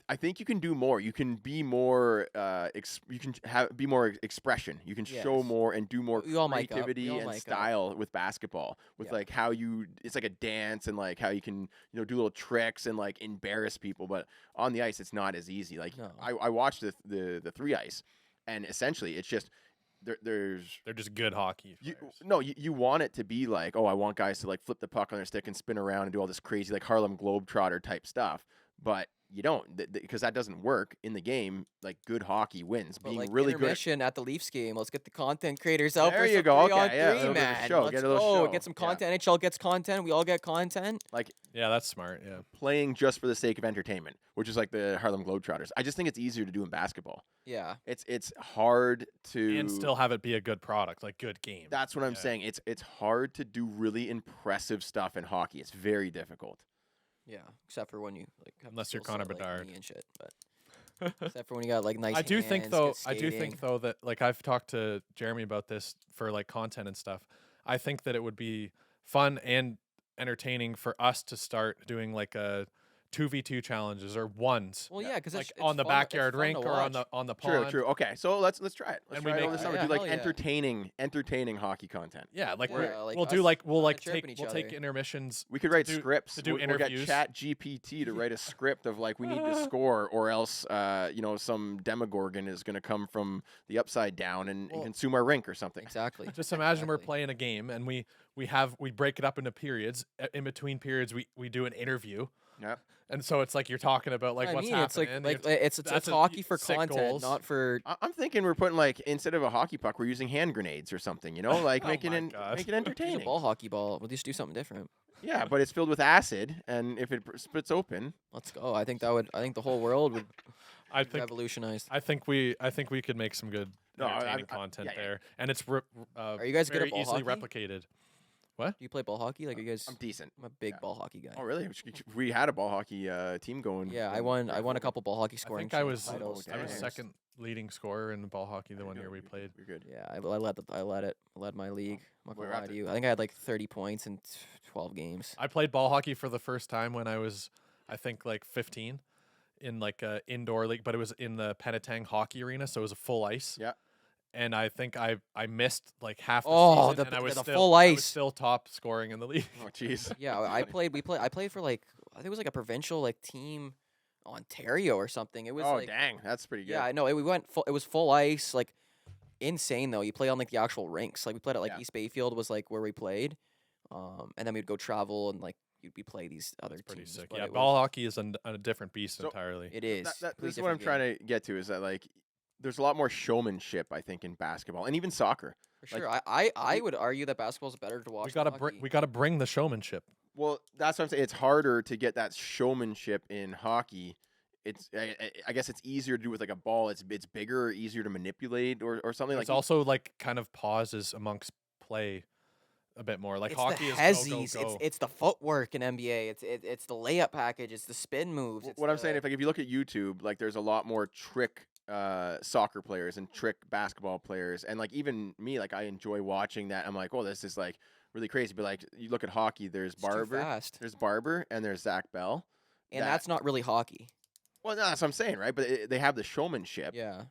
I think you can do more. You can be more. You can be more expression. You can show Yes. more and do more We all mic up. We creativity all and mic up. style with basketball. With Yeah. like how you, it's like a dance and like how you can do little tricks and like embarrass people. But on the ice, it's not as easy. Like No. I watched the 3-ice, and essentially it's just there's They're just good hockey You, players. no, you want it to be like, oh, I want guys to like flip the puck on their stick and spin around and do all this crazy like Harlem Globetrotter type stuff, but you don't because that doesn't work in the game. Like good hockey wins. but Being like really good. intermission at the Leafs game. Let's get the content creators out. There for you some go. Okay, 3-on-3, yeah, a little bit of a man. show, Let's get a little go. show. Get some Yeah. content. NHL gets content. We all get content. Like Yeah, that's smart. Yeah. playing just for the sake of entertainment, which is like the Harlem Globetrotters. I just think it's easier to do in basketball. Yeah. It's hard to And still have it be a good product, like good game. That's what I'm Yeah. saying. It's hard to do really impressive stuff in hockey. It's very difficult. Yeah. Except for when you like have the Unless you're skill Connor set, like Bedard. me and shit. But except for when you got like nice. I do think hands, though. good I do think skating. though that like I've talked to Jeremy about this for like content and stuff. I think that it would be fun and entertaining for us to start doing like a 2v2 challenges or ones. Well, yeah, because Like on the backyard rink or on the True, pond. true. Okay, so let's try it. Let's And we try it make- over the summer. Yeah, Do like hell yeah. entertaining hockey content. Yeah, like Yeah, like we'll do us like we'll like chirping take each we'll take other. intermissions. We could write do- scripts. to do We'll get interviews. Chat GPT to write a script of like we need to score, or else some Demogorgon is going to come from the upside down and Well- consume our rink or something. Exactly. Just imagine we're Exactly. playing a game and we break it up into periods. In between periods, we do an interview. Yeah. And so it's like you're talking about like I what's mean, it's like happening. it's that's hockey for sick content, goals. not for. I'm thinking we're putting like instead of a hockey puck, we're using hand grenades or something. Like Oh make it my God. make it Use a entertaining. ball hockey ball. We'll just do something different. Yeah, but it's filled with acid, and if it splits open, Let's go. I think the whole world would I think revolutionize. I think we could make some good No, entertaining I- content yeah, yeah. there, and it's Are you guys good very at ball easily hockey? replicated. Do you play ball hockey? Like, are you guys? I'm decent. I'm a big Yeah. ball hockey guy. Oh, really? We had a ball hockey team going. Yeah, I when- won a couple ball hockey I scoring. think I was titles. Oh, I was dang. second leading scorer in ball hockey the one year we played. You're good. Yeah, I led my league. I'm not We're gonna lie at to the- you. I think I had like 30 points in 12 games. I played ball hockey for the first time when I was, I think, like 15 in like a indoor league, but it was in the Penetang hockey arena, so it was a full ice. Yeah. And I think I missed like half the Oh, season, the- and I was the still, full I was ice. still top scoring in the league. Oh, jeez. Yeah, I played for like I think it was like a provincial like team, Ontario or something. It was Oh, like dang, that's pretty good. yeah, I know. We went full. It was full ice, like insane though. You play on like the actual rinks. Like we played at like Yeah. East Bayfield was like where we played, and then we'd go travel and like we play these other Pretty teams. sick. but Yeah, it ball was- hockey is a different beast So- entirely. It is. This is what I'm trying to get to is that like there's a lot more showmanship I think in basketball and even soccer. For like, sure. I would argue that basketball's better to watch. We than gotta hockey. we gotta bring the showmanship. Well, that's what I'm saying. It's harder to get that showmanship in hockey. I guess it's easier to do with like a ball. It's bigger, or easier to manipulate, or something It's like. also like kind of pauses amongst play a bit more. Like It's hockey the is hezzies. go, go, go. It's the footwork in NBA. It's the layup package. It's the spin moves. It's What I'm saying, the- if you look at YouTube, like there's a lot more trick soccer players and trick basketball players, and like even me, like I enjoy watching that. I'm like, oh, this is like really crazy. But like you look at hockey, it's too fast. there's Barber, and there's Zach Bell. And that- that's not really hockey. Well, no, that's what I'm saying, right? But they have the showmanship, Yeah.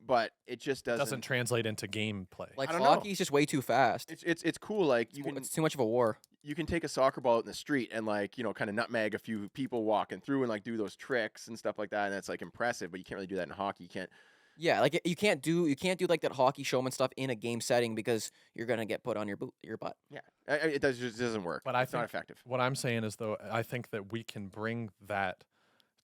but it just Doesn't translate into gameplay. Like I don't know. hockey's just way too fast. It's cool. Like It's too much of a war. you can take a soccer ball out in the street and like kind of nutmeg a few people walking through and like do those tricks and stuff like that, and that's like impressive. But you can't really do that in hockey. You can't. Yeah, like you can't do like that hockey showman stuff in a game setting because you're gonna get put on your butt. Yeah, it just doesn't work. But I it's not think- effective. What I'm saying is though, I think that we can bring that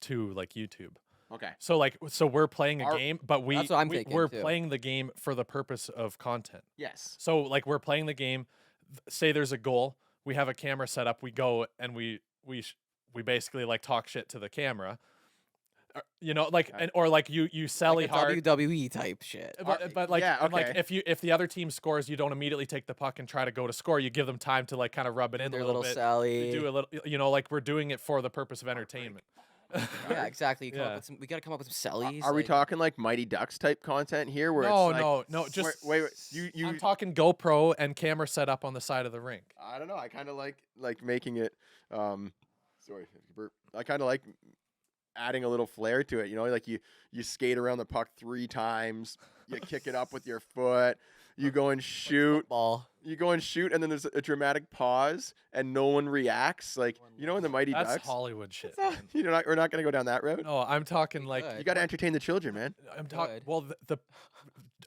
to like YouTube. Okay. So we're playing a Our- game, but That's what I'm thinking, we're too. playing the game for the purpose of content. Yes. So like we're playing the game. Say there's a goal, we have a camera set up. We go and we basically like talk shit to the camera. Or like you Sally Like a hard. WWE type shit. But like, yeah, and, like okay. if the other team scores, you don't immediately take the puck and try to go to score. You give them time to like kind of rub it in Their a little little bit. Sally. You do a little, like we're doing it for the purpose of entertainment. Yeah, exactly. Yeah. We gotta come up with some sellies. Are we like- talking like Mighty Ducks type content here? Where No, it's like, no, just wait. You. I'm talking GoPro and camera set up on the side of the rink. I don't know. I kind of like making it. Sorry, burp. I kind of like adding a little flair to it. Like you skate around the puck 3 times. You kick it up with your foot. You go and shoot. Ball. You go and shoot, and then there's a dramatic pause, and no one reacts. Like in the Mighty That's Ducks. Hollywood shit. It's not- we're not gonna go down that road. No, I'm talking like could. You got to entertain the children, man. I'm talking. Good. Well, the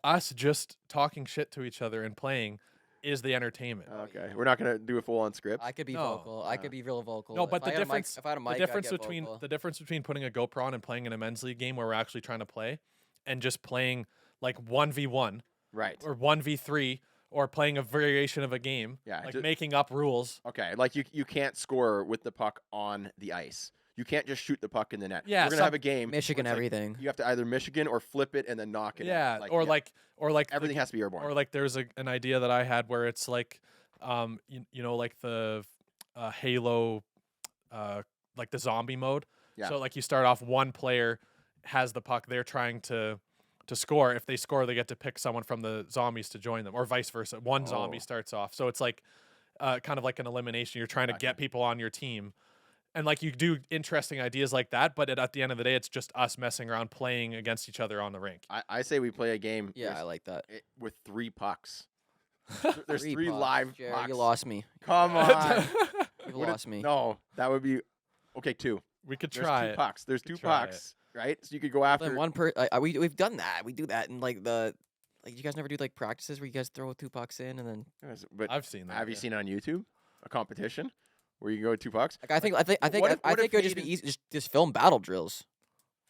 us just talking shit to each other and playing is the entertainment. Okay, we're not gonna do a full on script. I could be No. vocal. I could be real vocal. No, If but I the had a mic- difference, if I had a mic, the difference I'd get between vocal. the difference between putting a GoPro on and playing in a men's league game where we're actually trying to play, and just playing like 1v1 Right. or 1v3 or playing a variation of a game, Yeah, like ju- making up rules. Okay, like you can't score with the puck on the ice. You can't just shoot the puck in the net. Yeah, we're gonna some- have a game. where Michigan it's like everything. you have to either Michigan or flip it and then knock it. in. Yeah, Like, or yeah, like everything has to be airborne. or like there's an idea that I had where it's like, like the Halo, like the zombie mode. Yeah. So like you start off, one player has the puck, they're trying to score. If they score, they get to pick someone from the zombies to join them, or vice versa. One zombie Oh. starts off, so it's like kind of like an elimination. You're trying to Gotcha. get people on your team. And like you do interesting ideas like that, but at the end of the day, it's just us messing around, playing against each other on the rink. I say we play a game. Yeah, I like that. with 3 pucks. There's 3 pucks. live Jared, pucks. you lost me. Come on. You What if- lost me. No, that would be okay. 2. We could There's try 2 it. pucks. There's 2 try it. pucks, right? So you could go Then after. one we've done that. We do that in like you guys never do like practices where you guys throw 2 pucks in and then But I've seen that. have you yeah. seen it on YouTube a competition where you can go with 2 pucks? like I think what if it would just be Hayden- easy just film battle drills.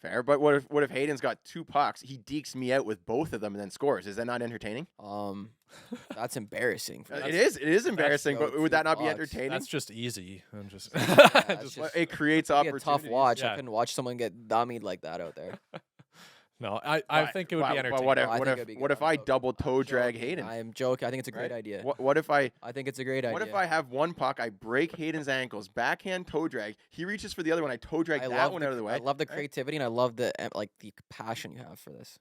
Fair, but what if Hayden's got 2 pucks? He dekes me out with both of them and then scores. Is that not entertaining? That's embarrassing. For It is embarrassing, go but would that 2 not be pucks. entertaining? That's just easy. I'm just. that's just- just- It creates It'd be a opportunities. tough watch. Yeah. I couldn't watch someone get dummied like that out there. no, I But- think it would be but entertaining. what if No, I what think if it'd be what good. if I I'm double toe drag joking. Hayden? I am joking. I think it's a great Right? idea. What if I I think it's a great idea. what if I have one puck, I break Hayden's ankles, backhand toe drag, he reaches for the other one, I toe drag I that love one the, out of the way. I love the right? creativity and I love the the passion you have for this.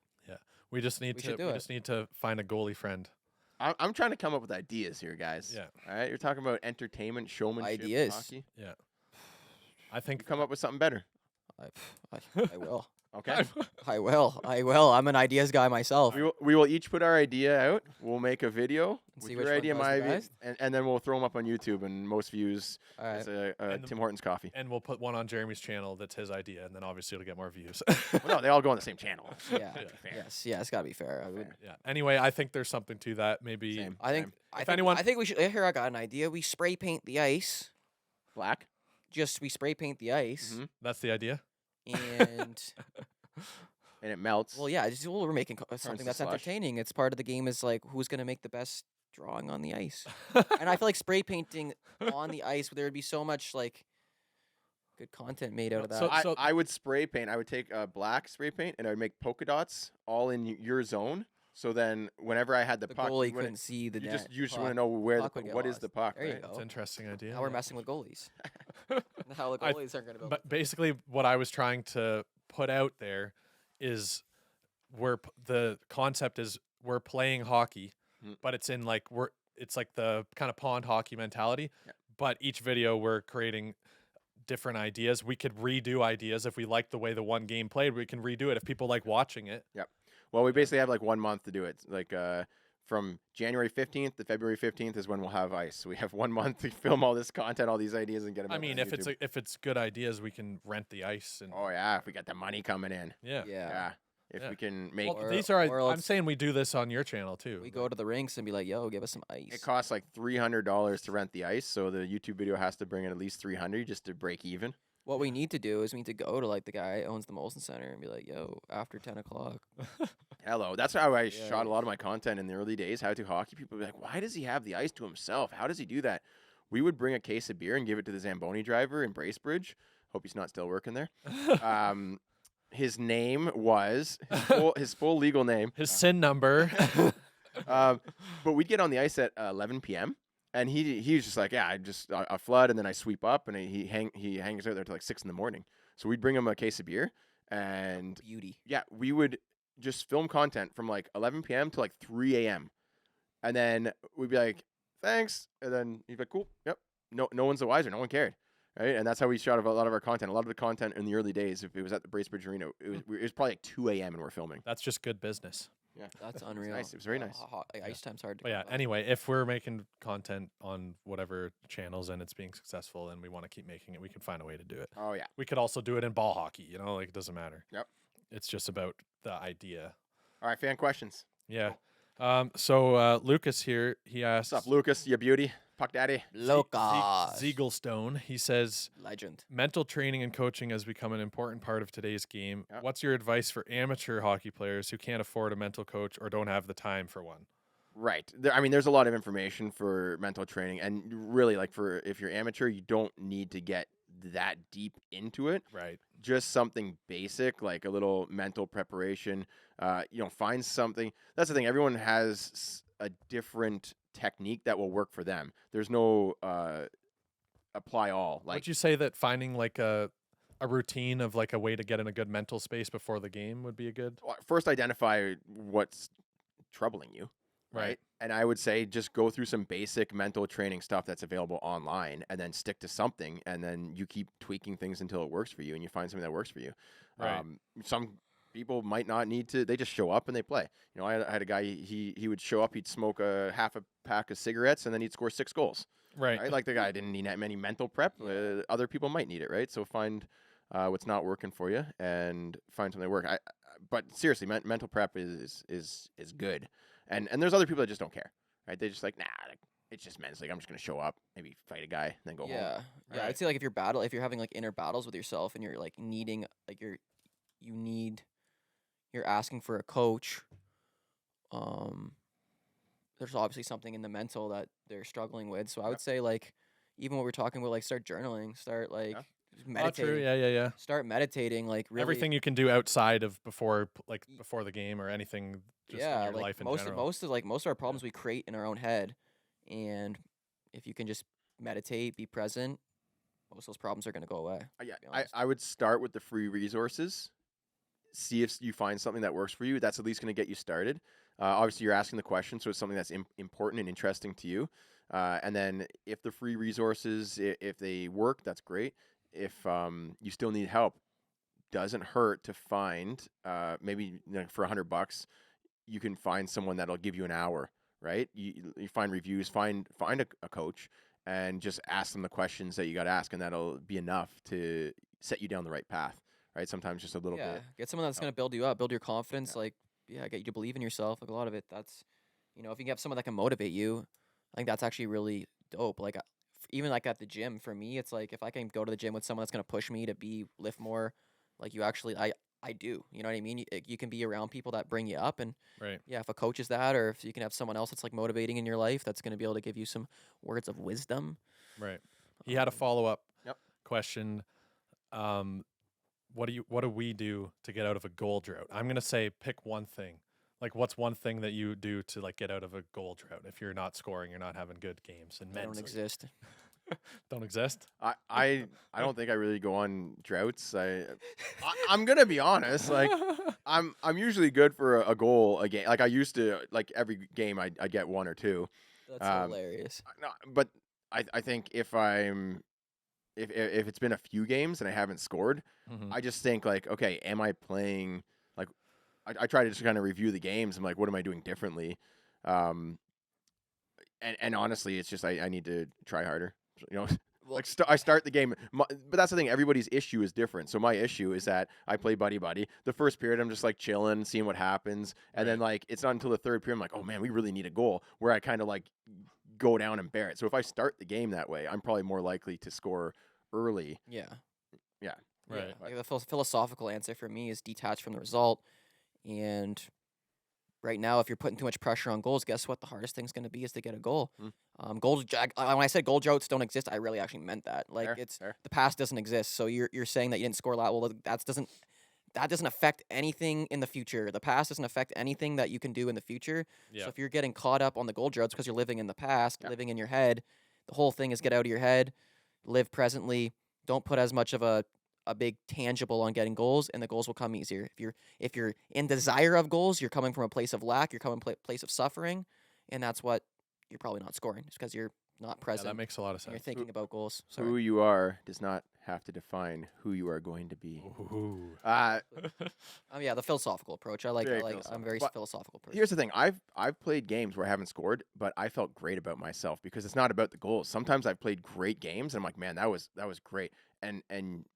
We just need We to. should do We it. just need to find a goalie friend. I'm trying to come up with ideas here, guys. Yeah. All right, you're talking about entertainment, showmanship, Ideas. hockey. I You think. come up with something better. I will. Okay. I will. I will. I'm an ideas guy myself. we will each put our idea out. We'll make a video And with see your which one idea, goes my the idea, best? and then we'll throw them up on YouTube and most views All right. as a And the- Tim Hortons coffee. And we'll put one on Jeremy's channel that's his idea, and then obviously it'll get more views. Well, no, they all go on the same channel. Yeah. Fair. Yes. Yeah. It's gotta be fair. I would. Fair. yeah. Anyway, I think there's something to that. Maybe. Same. I think. Same. If anyone- I think we should. Here, I got an idea. We spray paint the ice. Black. We spray paint the ice, Mhm. That's the idea. and And it melts. we're making something to that's slush. entertaining. It's part of the game. Is like who's gonna make the best drawing on the ice. And I feel like spray painting on the ice, there would be so much like good content made out of that. So- I would spray paint. I would take black spray paint and I would make polka dots all in your zone. So then, whenever I had the the puck, goalie you wouldn't- couldn't see the you net. just want to puck. know where Puck would get what is lost. the puck. There you right? go. It's an interesting idea. Now we're yeah. messing with goalies. Now the I- goalies aren't going to be able But basically, what I was trying to put out there is the concept is we're playing hockey, Mhm. but it's in like it's like the kind of pond hockey mentality. Yeah. But each video we're creating different ideas. We could redo ideas if we like the way the one game played. We can redo it if people like watching it. Well, we basically have like 1 month to do it. Like from January 15th to February 15th is when we'll have ice. So we have 1 month to film all this content, all these ideas, and get them. I out mean, on if YouTube. it's good ideas, we can rent the ice and Oh yeah, if we got the money coming in. yeah. Yeah. If Yeah. we can make Well, Or- these are. or I'm else- saying we do this on your channel too. We go to the rinks and be like, "Yo, give us some ice." it costs like $300 to rent the ice, so the YouTube video has to bring in at least 300 just to break even. What we need to do is we need to go to like the guy who owns the Molson Center and be like, "Yo, after 10 o'clock." Hello, that's how I Yeah, shot a lot of my content in the early days. How to hockey, people would be like, "Why does he have the ice to himself? How does he do that?" We would bring a case of beer and give it to the Zamboni driver in Bracebridge. Hope he's not still working there. His name was his full legal name. His SIN number. But we'd get on the ice at 11 p.m. and he was just like, yeah, I flood and then I sweep up and he hangs out there till like 6 in the morning. So we'd bring him a case of beer and Beauty. yeah, we would just film content from like 11 p.m. to like 3 a.m. And then we'd be like, thanks. And then he'd be like, cool, yep. No one's the wiser. No one cared. Right. And that's how we shot a lot of our content. A lot of the content in the early days, if it was at the Bracebridge Arena, it was probably like 2 a.m. and we're filming. That's just good business. Yeah. That's unreal. nice. It was very nice. Like, ice time's hard to But yeah, come by. anyway, if we're making content on whatever channels and it's being successful and we want to keep making it, we can find a way to do it. Oh, yeah. We could also do it in ball hockey, like it doesn't matter. Yep. It's just about the idea. All right. Fan questions. Yeah. So Lucas here, he asks What's up, Lucas? You beauty. Puck daddy. Lucas. Ziegelstone, he says, Legend. mental training and coaching has become an important part of today's game. Yep. What's your advice for amateur hockey players who can't afford a mental coach or don't have the time for one? Right. There's a lot of information for mental training, and really, like if you're amateur, you don't need to get that deep into it. Right. Just something basic, like a little mental preparation. Find something. That's the thing. Everyone has a different technique that will work for them. There's no apply all. Like Would you say that finding like a routine of like a way to get in a good mental space before the game would be a good? first identify what's troubling you. Right. And I would say just go through some basic mental training stuff that's available online and then stick to something. And then you keep tweaking things until it works for you and you find something that works for you. Right. Some people might not need to, they just show up and they play. I had a guy, he would show up, he'd smoke half a pack of cigarettes and then he'd score 6 goals. Right. Like the guy didn't need that many mental prep. Other people might need it. Right. So find what's not working for you and find something that works. But seriously, mental prep is good. And there's other people that just don't care, right? They're just like, nah, it's just men's league. I'm just gonna show up, maybe fight a guy, and then go home. Yeah. Right. I'd say like if you're having like inner battles with yourself and you're like needing like you're asking for a coach, there's obviously something in the mental that they're struggling with. So I would say like even what we're talking about, like start journaling, start like Yeah. meditating. true. Yeah. Start meditating, like really Everything you can do outside of before the game or anything just in your like life in most general. most of our problems we create in our own head, and if you can just meditate, be present, most of those problems are going to go away. Yeah, be honest. I would start with the free resources. See if you find something that works for you. That's at least going to get you started. Obviously, you're asking the question, so it's something that's important and interesting to you. And then if the free resources, if they work, that's great. If you still need help, doesn't hurt to find maybe for $100, you can find someone that'll give you an hour, right? You find reviews, find a coach, and just ask them the questions that you got to ask, and that'll be enough to set you down the right path, right? Sometimes just a little bit. Get someone that's going to build you up, build your confidence, get you to believe in yourself. Like a lot of it, that's if you can have someone that can motivate you, I think that's actually really dope. Like even like at the gym, for me, it's like if I can go to the gym with someone that's going to push me to lift more, like I I do. You know what I mean? You can be around people that bring you up, and Right. yeah, if a coach is that, or if you can have someone else that's like motivating in your life, that's going to be able to give you some words of wisdom. Right. He had a Um, follow-up Yep. question. What do we do to get out of a goal drought? I'm gonna say pick one thing. Like, what's one thing that you do to like get out of a goal drought if you're not scoring, you're not having good games, and They don't men's exist. don't exist. I don't think I really go on droughts. I'm gonna be honest. Like I'm usually good for a goal a game. Like I used to. Like every game I get one or two. That's Um, hilarious. No, but I think if it's been a few games and I haven't scored, Mhm. I just think like, okay, am I playing like I try to just kind of review the games. I'm like, what am I doing differently? Um, and honestly, it's just I need to try harder. You know, Well, like I start the game, but that's the thing. Everybody's issue is different. So my issue is that I play buddy buddy. The first period, I'm just like chilling, seeing what happens, and then like it's not until the third period I'm like, oh man, we really need a goal. Where I kind of like go down and bear it. So if I start the game that way, I'm probably more likely to score early. yeah. Yeah. Right. Yeah. Like the philosophical answer for me is detach from the result. And right now, if you're putting too much pressure on goals, guess what? The hardest thing's going to be is to get a goal. When I said goal droughts don't exist, I really actually meant that. Like Fair, it's fair. the past doesn't exist. So you're saying that you didn't score well. That doesn't affect anything in the future. The past doesn't affect anything that you can do in the future. Yeah. So if you're getting caught up on the goal droughts because you're living in the past, Yeah. living in your head, the whole thing is get out of your head, live presently. Don't put as much of a big tangible on getting goals, and the goals will come easier. If you're in desire of goals, you're coming from a place of lack. You're coming from a place of suffering, and that's what you're probably not scoring. Just because you're not Yeah, present. that makes a lot of and you're sense. thinking about goals. Who Sorry. you are does not have to define who you are going to be. Ooh. Yeah, the philosophical approach. I'm Very very philosophical. philosophical person. Here's the thing. I've played games where I haven't scored, but I felt great about myself because it's not about the goals. Sometimes I've played great games and I'm like, man, that was great, and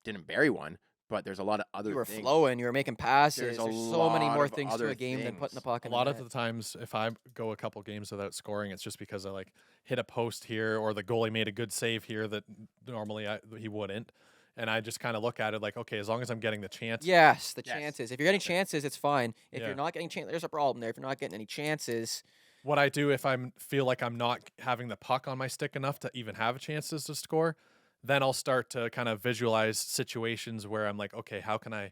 didn't bury one. But there's a lot of other You were things. flowing. You were making passes. There's There's, a so many lot more of things to other a game than putting the things. puck A in lot the of net. the times, if I go a couple games without scoring, it's just because I like hit a post here or the goalie made a good save here that normally he wouldn't, and I just kind of look at it like, okay, as long as I'm getting the chance. Yes, the Yes. chances. If you're getting chances, it's fine. If Yeah. you're not getting chances, there's a problem there. If you're not getting any chances, What I do if I feel like I'm not having the puck on my stick enough to even have chances to score, then I'll start to kind of visualize situations where I'm like, okay, how can I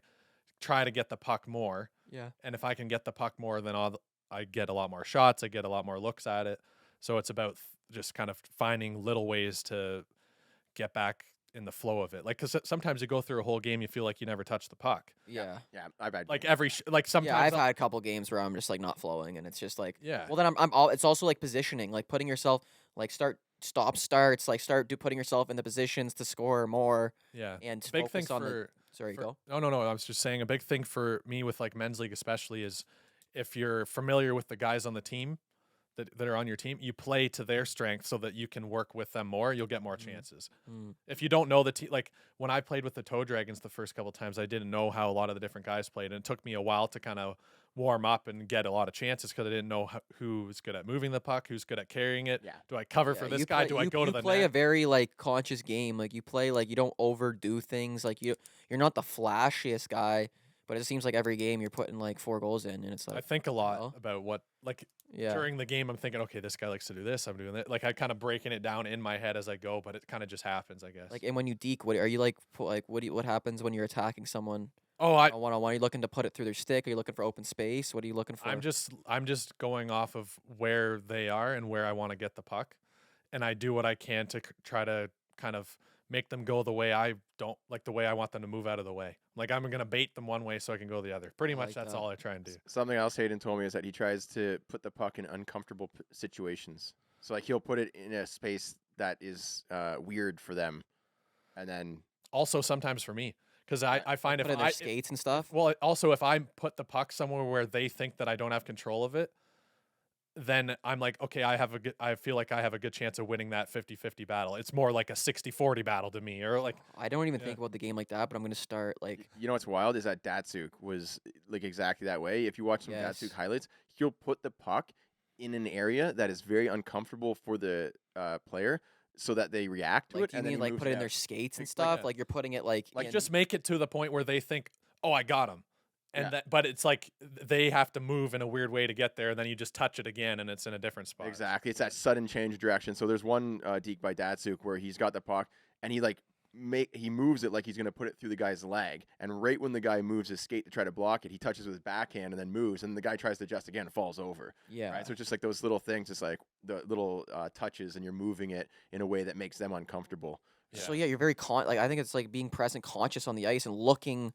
try to get the puck more? yeah. And if I can get the puck more, then I get a lot more shots. I get a lot more looks at it. So it's about just kind of finding little ways to get back in the flow of it. Like, because sometimes you go through a whole game, you feel like you never touched the puck. Yeah. Yeah, I've had Like like sometimes. Yeah, I've had a couple games where I'm just like not flowing, and it's just like, Yeah. well, then I'm all. It's also like positioning, like putting yourself, like starts, like putting yourself in the positions to score more, Yeah. and to Big thing focus on the. for. Sorry, for- go. No. I was just saying a big thing for me with like men's league especially is if you're familiar with the guys on the team that are on your team, you play to their strength so that you can work with them more. You'll get more chances. Mm. If you don't know the team, like when I played with the Toe Dragons the first couple times, I didn't know how a lot of the different guys played, and it took me a while to kind of warm up and get a lot of chances because I didn't know who's good at moving the puck, who's good at carrying it. Yeah. Do I cover Yeah, for this you guy? play- Do I you- go to you the play net? a very like conscious game. Like you play like you don't overdo things. Like you're not the flashiest guy, but it seems like every game you're putting like 4 goals in, and it's I like, think a lot hell? about what like yeah, during the game. I'm thinking, okay, this guy likes to do this. I'm doing that. Like I kind of breaking it down in my head as I go, but it kind of just happens, I guess. like, and when you deke, what are you like? What happens when you're attacking someone oh, I on one-on-one? Are you looking to put it through their stick? Are you looking for open space? What are you looking for? I'm just going off of where they are and where I want to get the puck, and I do what I can to try to kind of make them go the way I don't like the way I want them to move out of the way. Like I'm gonna bait them one way so I can go the other. Pretty I much like that's that. all I try and do. Something else Hayden told me is that he tries to put the puck in uncomfortable situations. So like he'll put it in a space that is weird for them, and then Also sometimes for me, because I find put if in their I skates and stuff. well also if I put the puck somewhere where they think that I don't have control of it, then I'm like, okay, I feel like I have a good chance of winning that 50-50 battle. It's more like a 60-40 battle to me, or like I don't even yeah. think about the game like that, but I'm gonna start like you know what's wild is that Datsuk was like exactly that way. If you watch some Yes. Datsuk highlights, he'll put the puck in an area that is very uncomfortable for the player, so that they react to like it. do you And then mean he like moves put it in down. their skates and Like, stuff? yeah. Like you're putting it like Like in, just make it to the point where they think, oh, I got him. And Yeah. but it's like they have to move in a weird way to get there, and then you just touch it again, and it's in a different spot. Exactly. It's that sudden change of direction. So there's one deke by Datsuk where he's got the puck and he like he moves it like he's gonna put it through the guy's leg, and right when the guy moves his skate to try to block it, he touches with his backhand and then moves, and the guy tries to adjust again and falls over. Yeah. Right. So it's just like those little things, just like the little touches, and you're moving it in a way that makes them uncomfortable. So yeah, you're very like I think it's like being present, conscious on the ice, and looking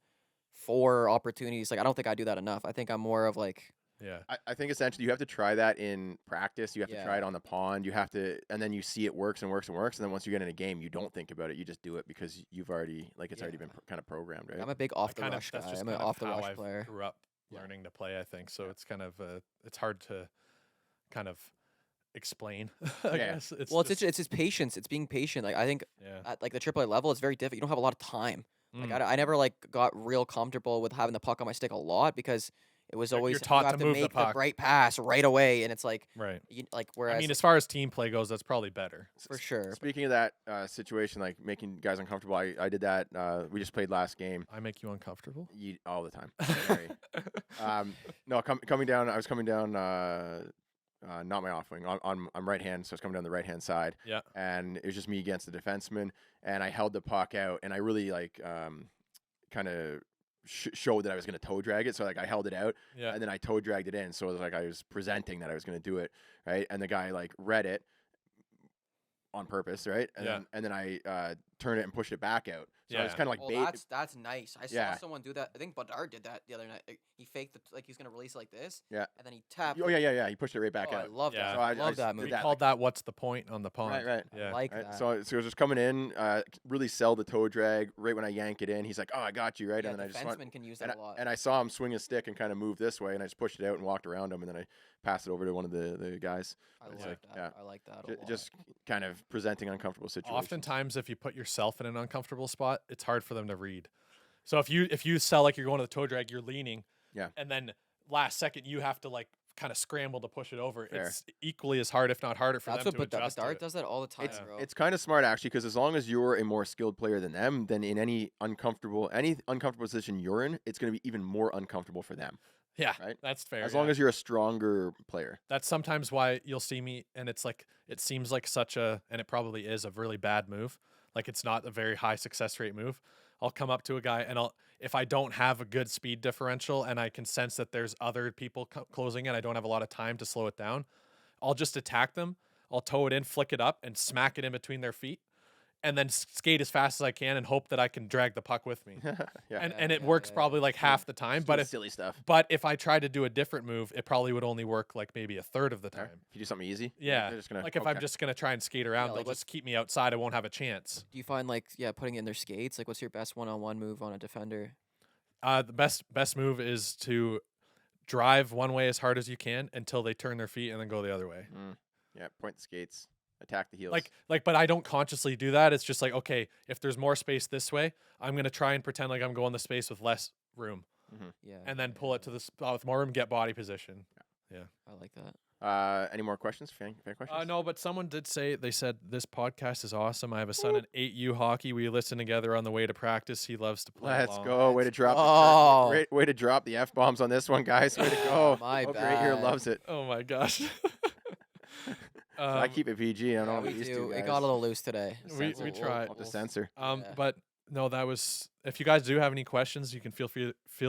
for opportunities. Like I don't think I do that enough. I think I'm more of like Yeah. I think essentially you have to try that in practice. You have to try Yeah. it on the pond. You have to, and then you see it works and works and works. And then once you get in a game, you don't think about it. You just do it because you've already, like, it's already been kind of programmed, right? I'm a big off the kind of rush that's guy. just I'm an kind of off the how rush I player. grew up Yeah. learning to play. I think so. It's kind of it's hard to kind of explain. I Yeah. guess Well, just, it's just patience. It's being patient. Like I think yeah. at like the AAA level, it's very difficult. You don't have a lot of time. Like Mm. I never like got real comfortable with having the puck on my stick a lot because it was You're always taught you have to to move the make puck. right pass right away, and it's like Right. like whereas I mean, as far as team play goes, that's probably better. for sure. Speaking of that situation, like making guys uncomfortable, I did that. We just played last game I make you uncomfortable. all the time. Very. No, coming down, I was coming down, not my off wing, on right hand, so I was coming down the right hand side. Yeah. And it was just me against the defenseman, and I held the puck out, and I really like kind of showed that I was going to toe drag it. So like I held it out, Yeah. and then I toe dragged it in. So it was like I was presenting that I was going to do it, right? And the guy like read it on purpose, right? And Yeah. then I turned it and pushed it back out. So I was Yeah. kind of like Well, that's nice. I saw Yeah. someone do that. I think Bedard did that the other night. Like, he faked like he's gonna release it like this. Yeah. And then he tapped. Oh yeah. He pushed it right back Oh, I out. love Yeah. that. So I love just that did move. We that, called that "What's the point" on the pond. Right. Yeah. I like Right. that. So it was just coming in, really sell the toe drag. Right when I yank it in, he's like, "Oh, I got you!" Right, yeah, and then I just went, defensemen can use and that a lot. I saw him swing his stick and kind of move this way, and I just pushed it out and walked around him, and then I passed it over to one of the guys. I it's like like, that. yeah. I like that a lot. Just kind of presenting uncomfortable situations. Oftentimes, if you put yourself in an uncomfortable spot, it's hard for them to read. So if you sell like you're going to the toe drag, you're leaning, Yeah. and then last second you have to like kind of scramble to push it over. Fair. It's equally as hard, if not harder, for That's them what to adjust to Bedard it. does that all the time, It's bro. it's kind of smart actually, because as long as you're a more skilled player than them, then in any uncomfortable position you're in, it's going to be even more uncomfortable for them. Yeah, Right? that's fair. As long as you're a stronger player. That's sometimes why you'll see me, and it's like it seems like such a, and it probably is a really bad move. Like it's not a very high success rate move. I'll come up to a guy, and if I don't have a good speed differential, and I can sense that there's other people closing in, I don't have a lot of time to slow it down. I'll just attack them. I'll toe it in, flick it up, and smack it in between their feet, and then skate as fast as I can and hope that I can drag the puck with me. Yeah. And it Yeah, works yeah, probably like half the time, but Doing if silly stuff. I tried to do a different move, it probably would only work like maybe a third of the Fair. time. If you do something easy, Yeah, they're just gonna, like if I'm okay. just gonna try and skate around, Yeah, they'll like just keep me outside. I won't have a chance. Do you find like putting it in their skates? Like, what's your best one-on-one move on a defender? The best move is to drive one way as hard as you can until they turn their feet and then go the other way. Yeah, point the skates, attack the heels. But I don't consciously do that. It's just like, okay, if there's more space this way, I'm gonna try and pretend like I'm going the space with less room, Yeah. and then pull it to the spot with more room, get body position. I like that. Any more questions? Fan questions? No, but someone did say, they said this podcast is awesome. I have a son in 8U hockey. We listen together on the way to practice. He loves to play. Let's along. go. Way to drop. go. Way to drop the F bombs on this one, guys. Way to go. My Hope right here bad. loves it. Oh my gosh. I keep it PG. I don't know Yeah, what we we used do. to. It got a little loose today. We We'll- try. I'll have to censor. yeah. But no, that was. If you guys do have any questions, you can feel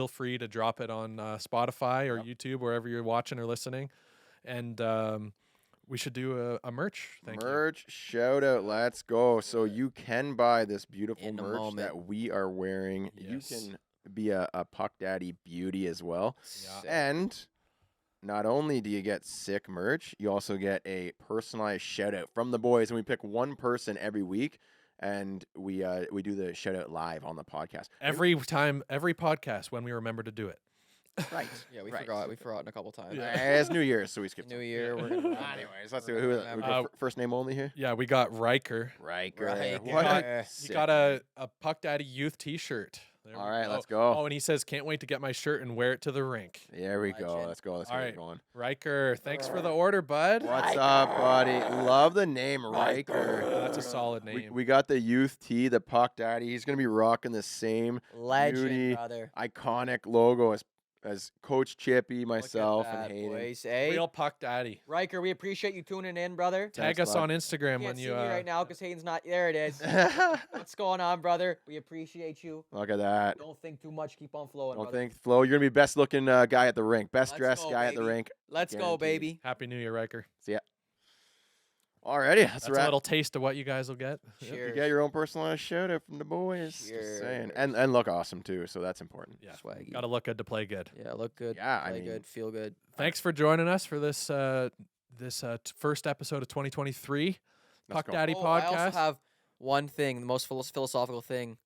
free to drop it on Spotify or YouTube, wherever you're watching or listening, and we should do a merch. Thank you. Merch shout out. Let's go. So you can buy this beautiful In a merch moment. that we are wearing. Yes. You can be a Puck Daddy beauty as well. Yeah. Sick. And not only do you get sick merch, you also get a personalized shout out from the boys. And we pick one person every week, and we do the shout out live on the podcast. Every podcast when we remember to do it. Right. Yeah, we right. forgot. We've forgotten a couple times. It's New Year's, so we skipped. New it. Year. We're gonna remember. Anyways, let's We're do it. Who? gonna We remember. go first name only here. Yeah, we got Riker. Riker. Riker. What a You You sick got name. a Puck Daddy youth T-shirt. There All we right, go. let's go. Oh, and he says, "Can't wait to get my shirt and wear it to the rink." There we go. Legend. Let's go. Let's All get right. it going. Riker, thanks for the order, bud. What's up, buddy? Love the name Riker. That's a solid name. We got the youth tee, the Puck Daddy. He's gonna be rocking the same Legend, beauty, brother. iconic logo as as Coach Chippy, myself, that, and Hayden. boys, eh? Real puck daddy. Riker, we appreciate you tuning in, brother. Tag Thanks, us bud. on Instagram Can't when see you. me right now because Hayden's not. There it is. What's going on, brother? We appreciate you. Look at that. Don't think too much. Keep on flowing, Don't brother. think, Flo, you're gonna be best looking guy at the rink, best Let's dressed go, guy at the baby. rink. Let's go, Guaranteed. baby. Happy New Year, Riker. See ya. Alrighty, That's that's a a wrap. little taste of what you guys will get. You Cheers. get your own personalized shout out from the boys. Just saying. Cheers. And look awesome too, so that's important. Yeah. Swaggy. Got to look good to play good. Yeah, look good. Yeah, I play mean- good. Feel good. Thanks for joining us for this first episode of 2023 Let's Puck go. Daddy I podcast. also have one thing, the most philosophical thing.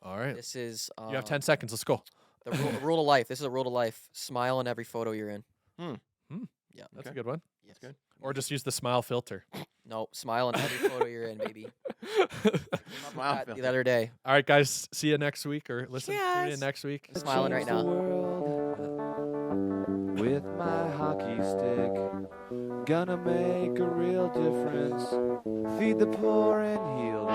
All right. This is You have 10 seconds. Let's go. the rule of life. This is a rule of life. Smile in every photo you're in. Yeah. That's Okay. a good one. Yes. good. Or just use the smile filter. No, smile in every photo you're in, baby. Smile That filter. the other day. All right, guys. See you next week or tune in Cheers. next week. I'm smiling right Change the now. world with my hockey stick. Gonna make a real difference. Feed the poor and heal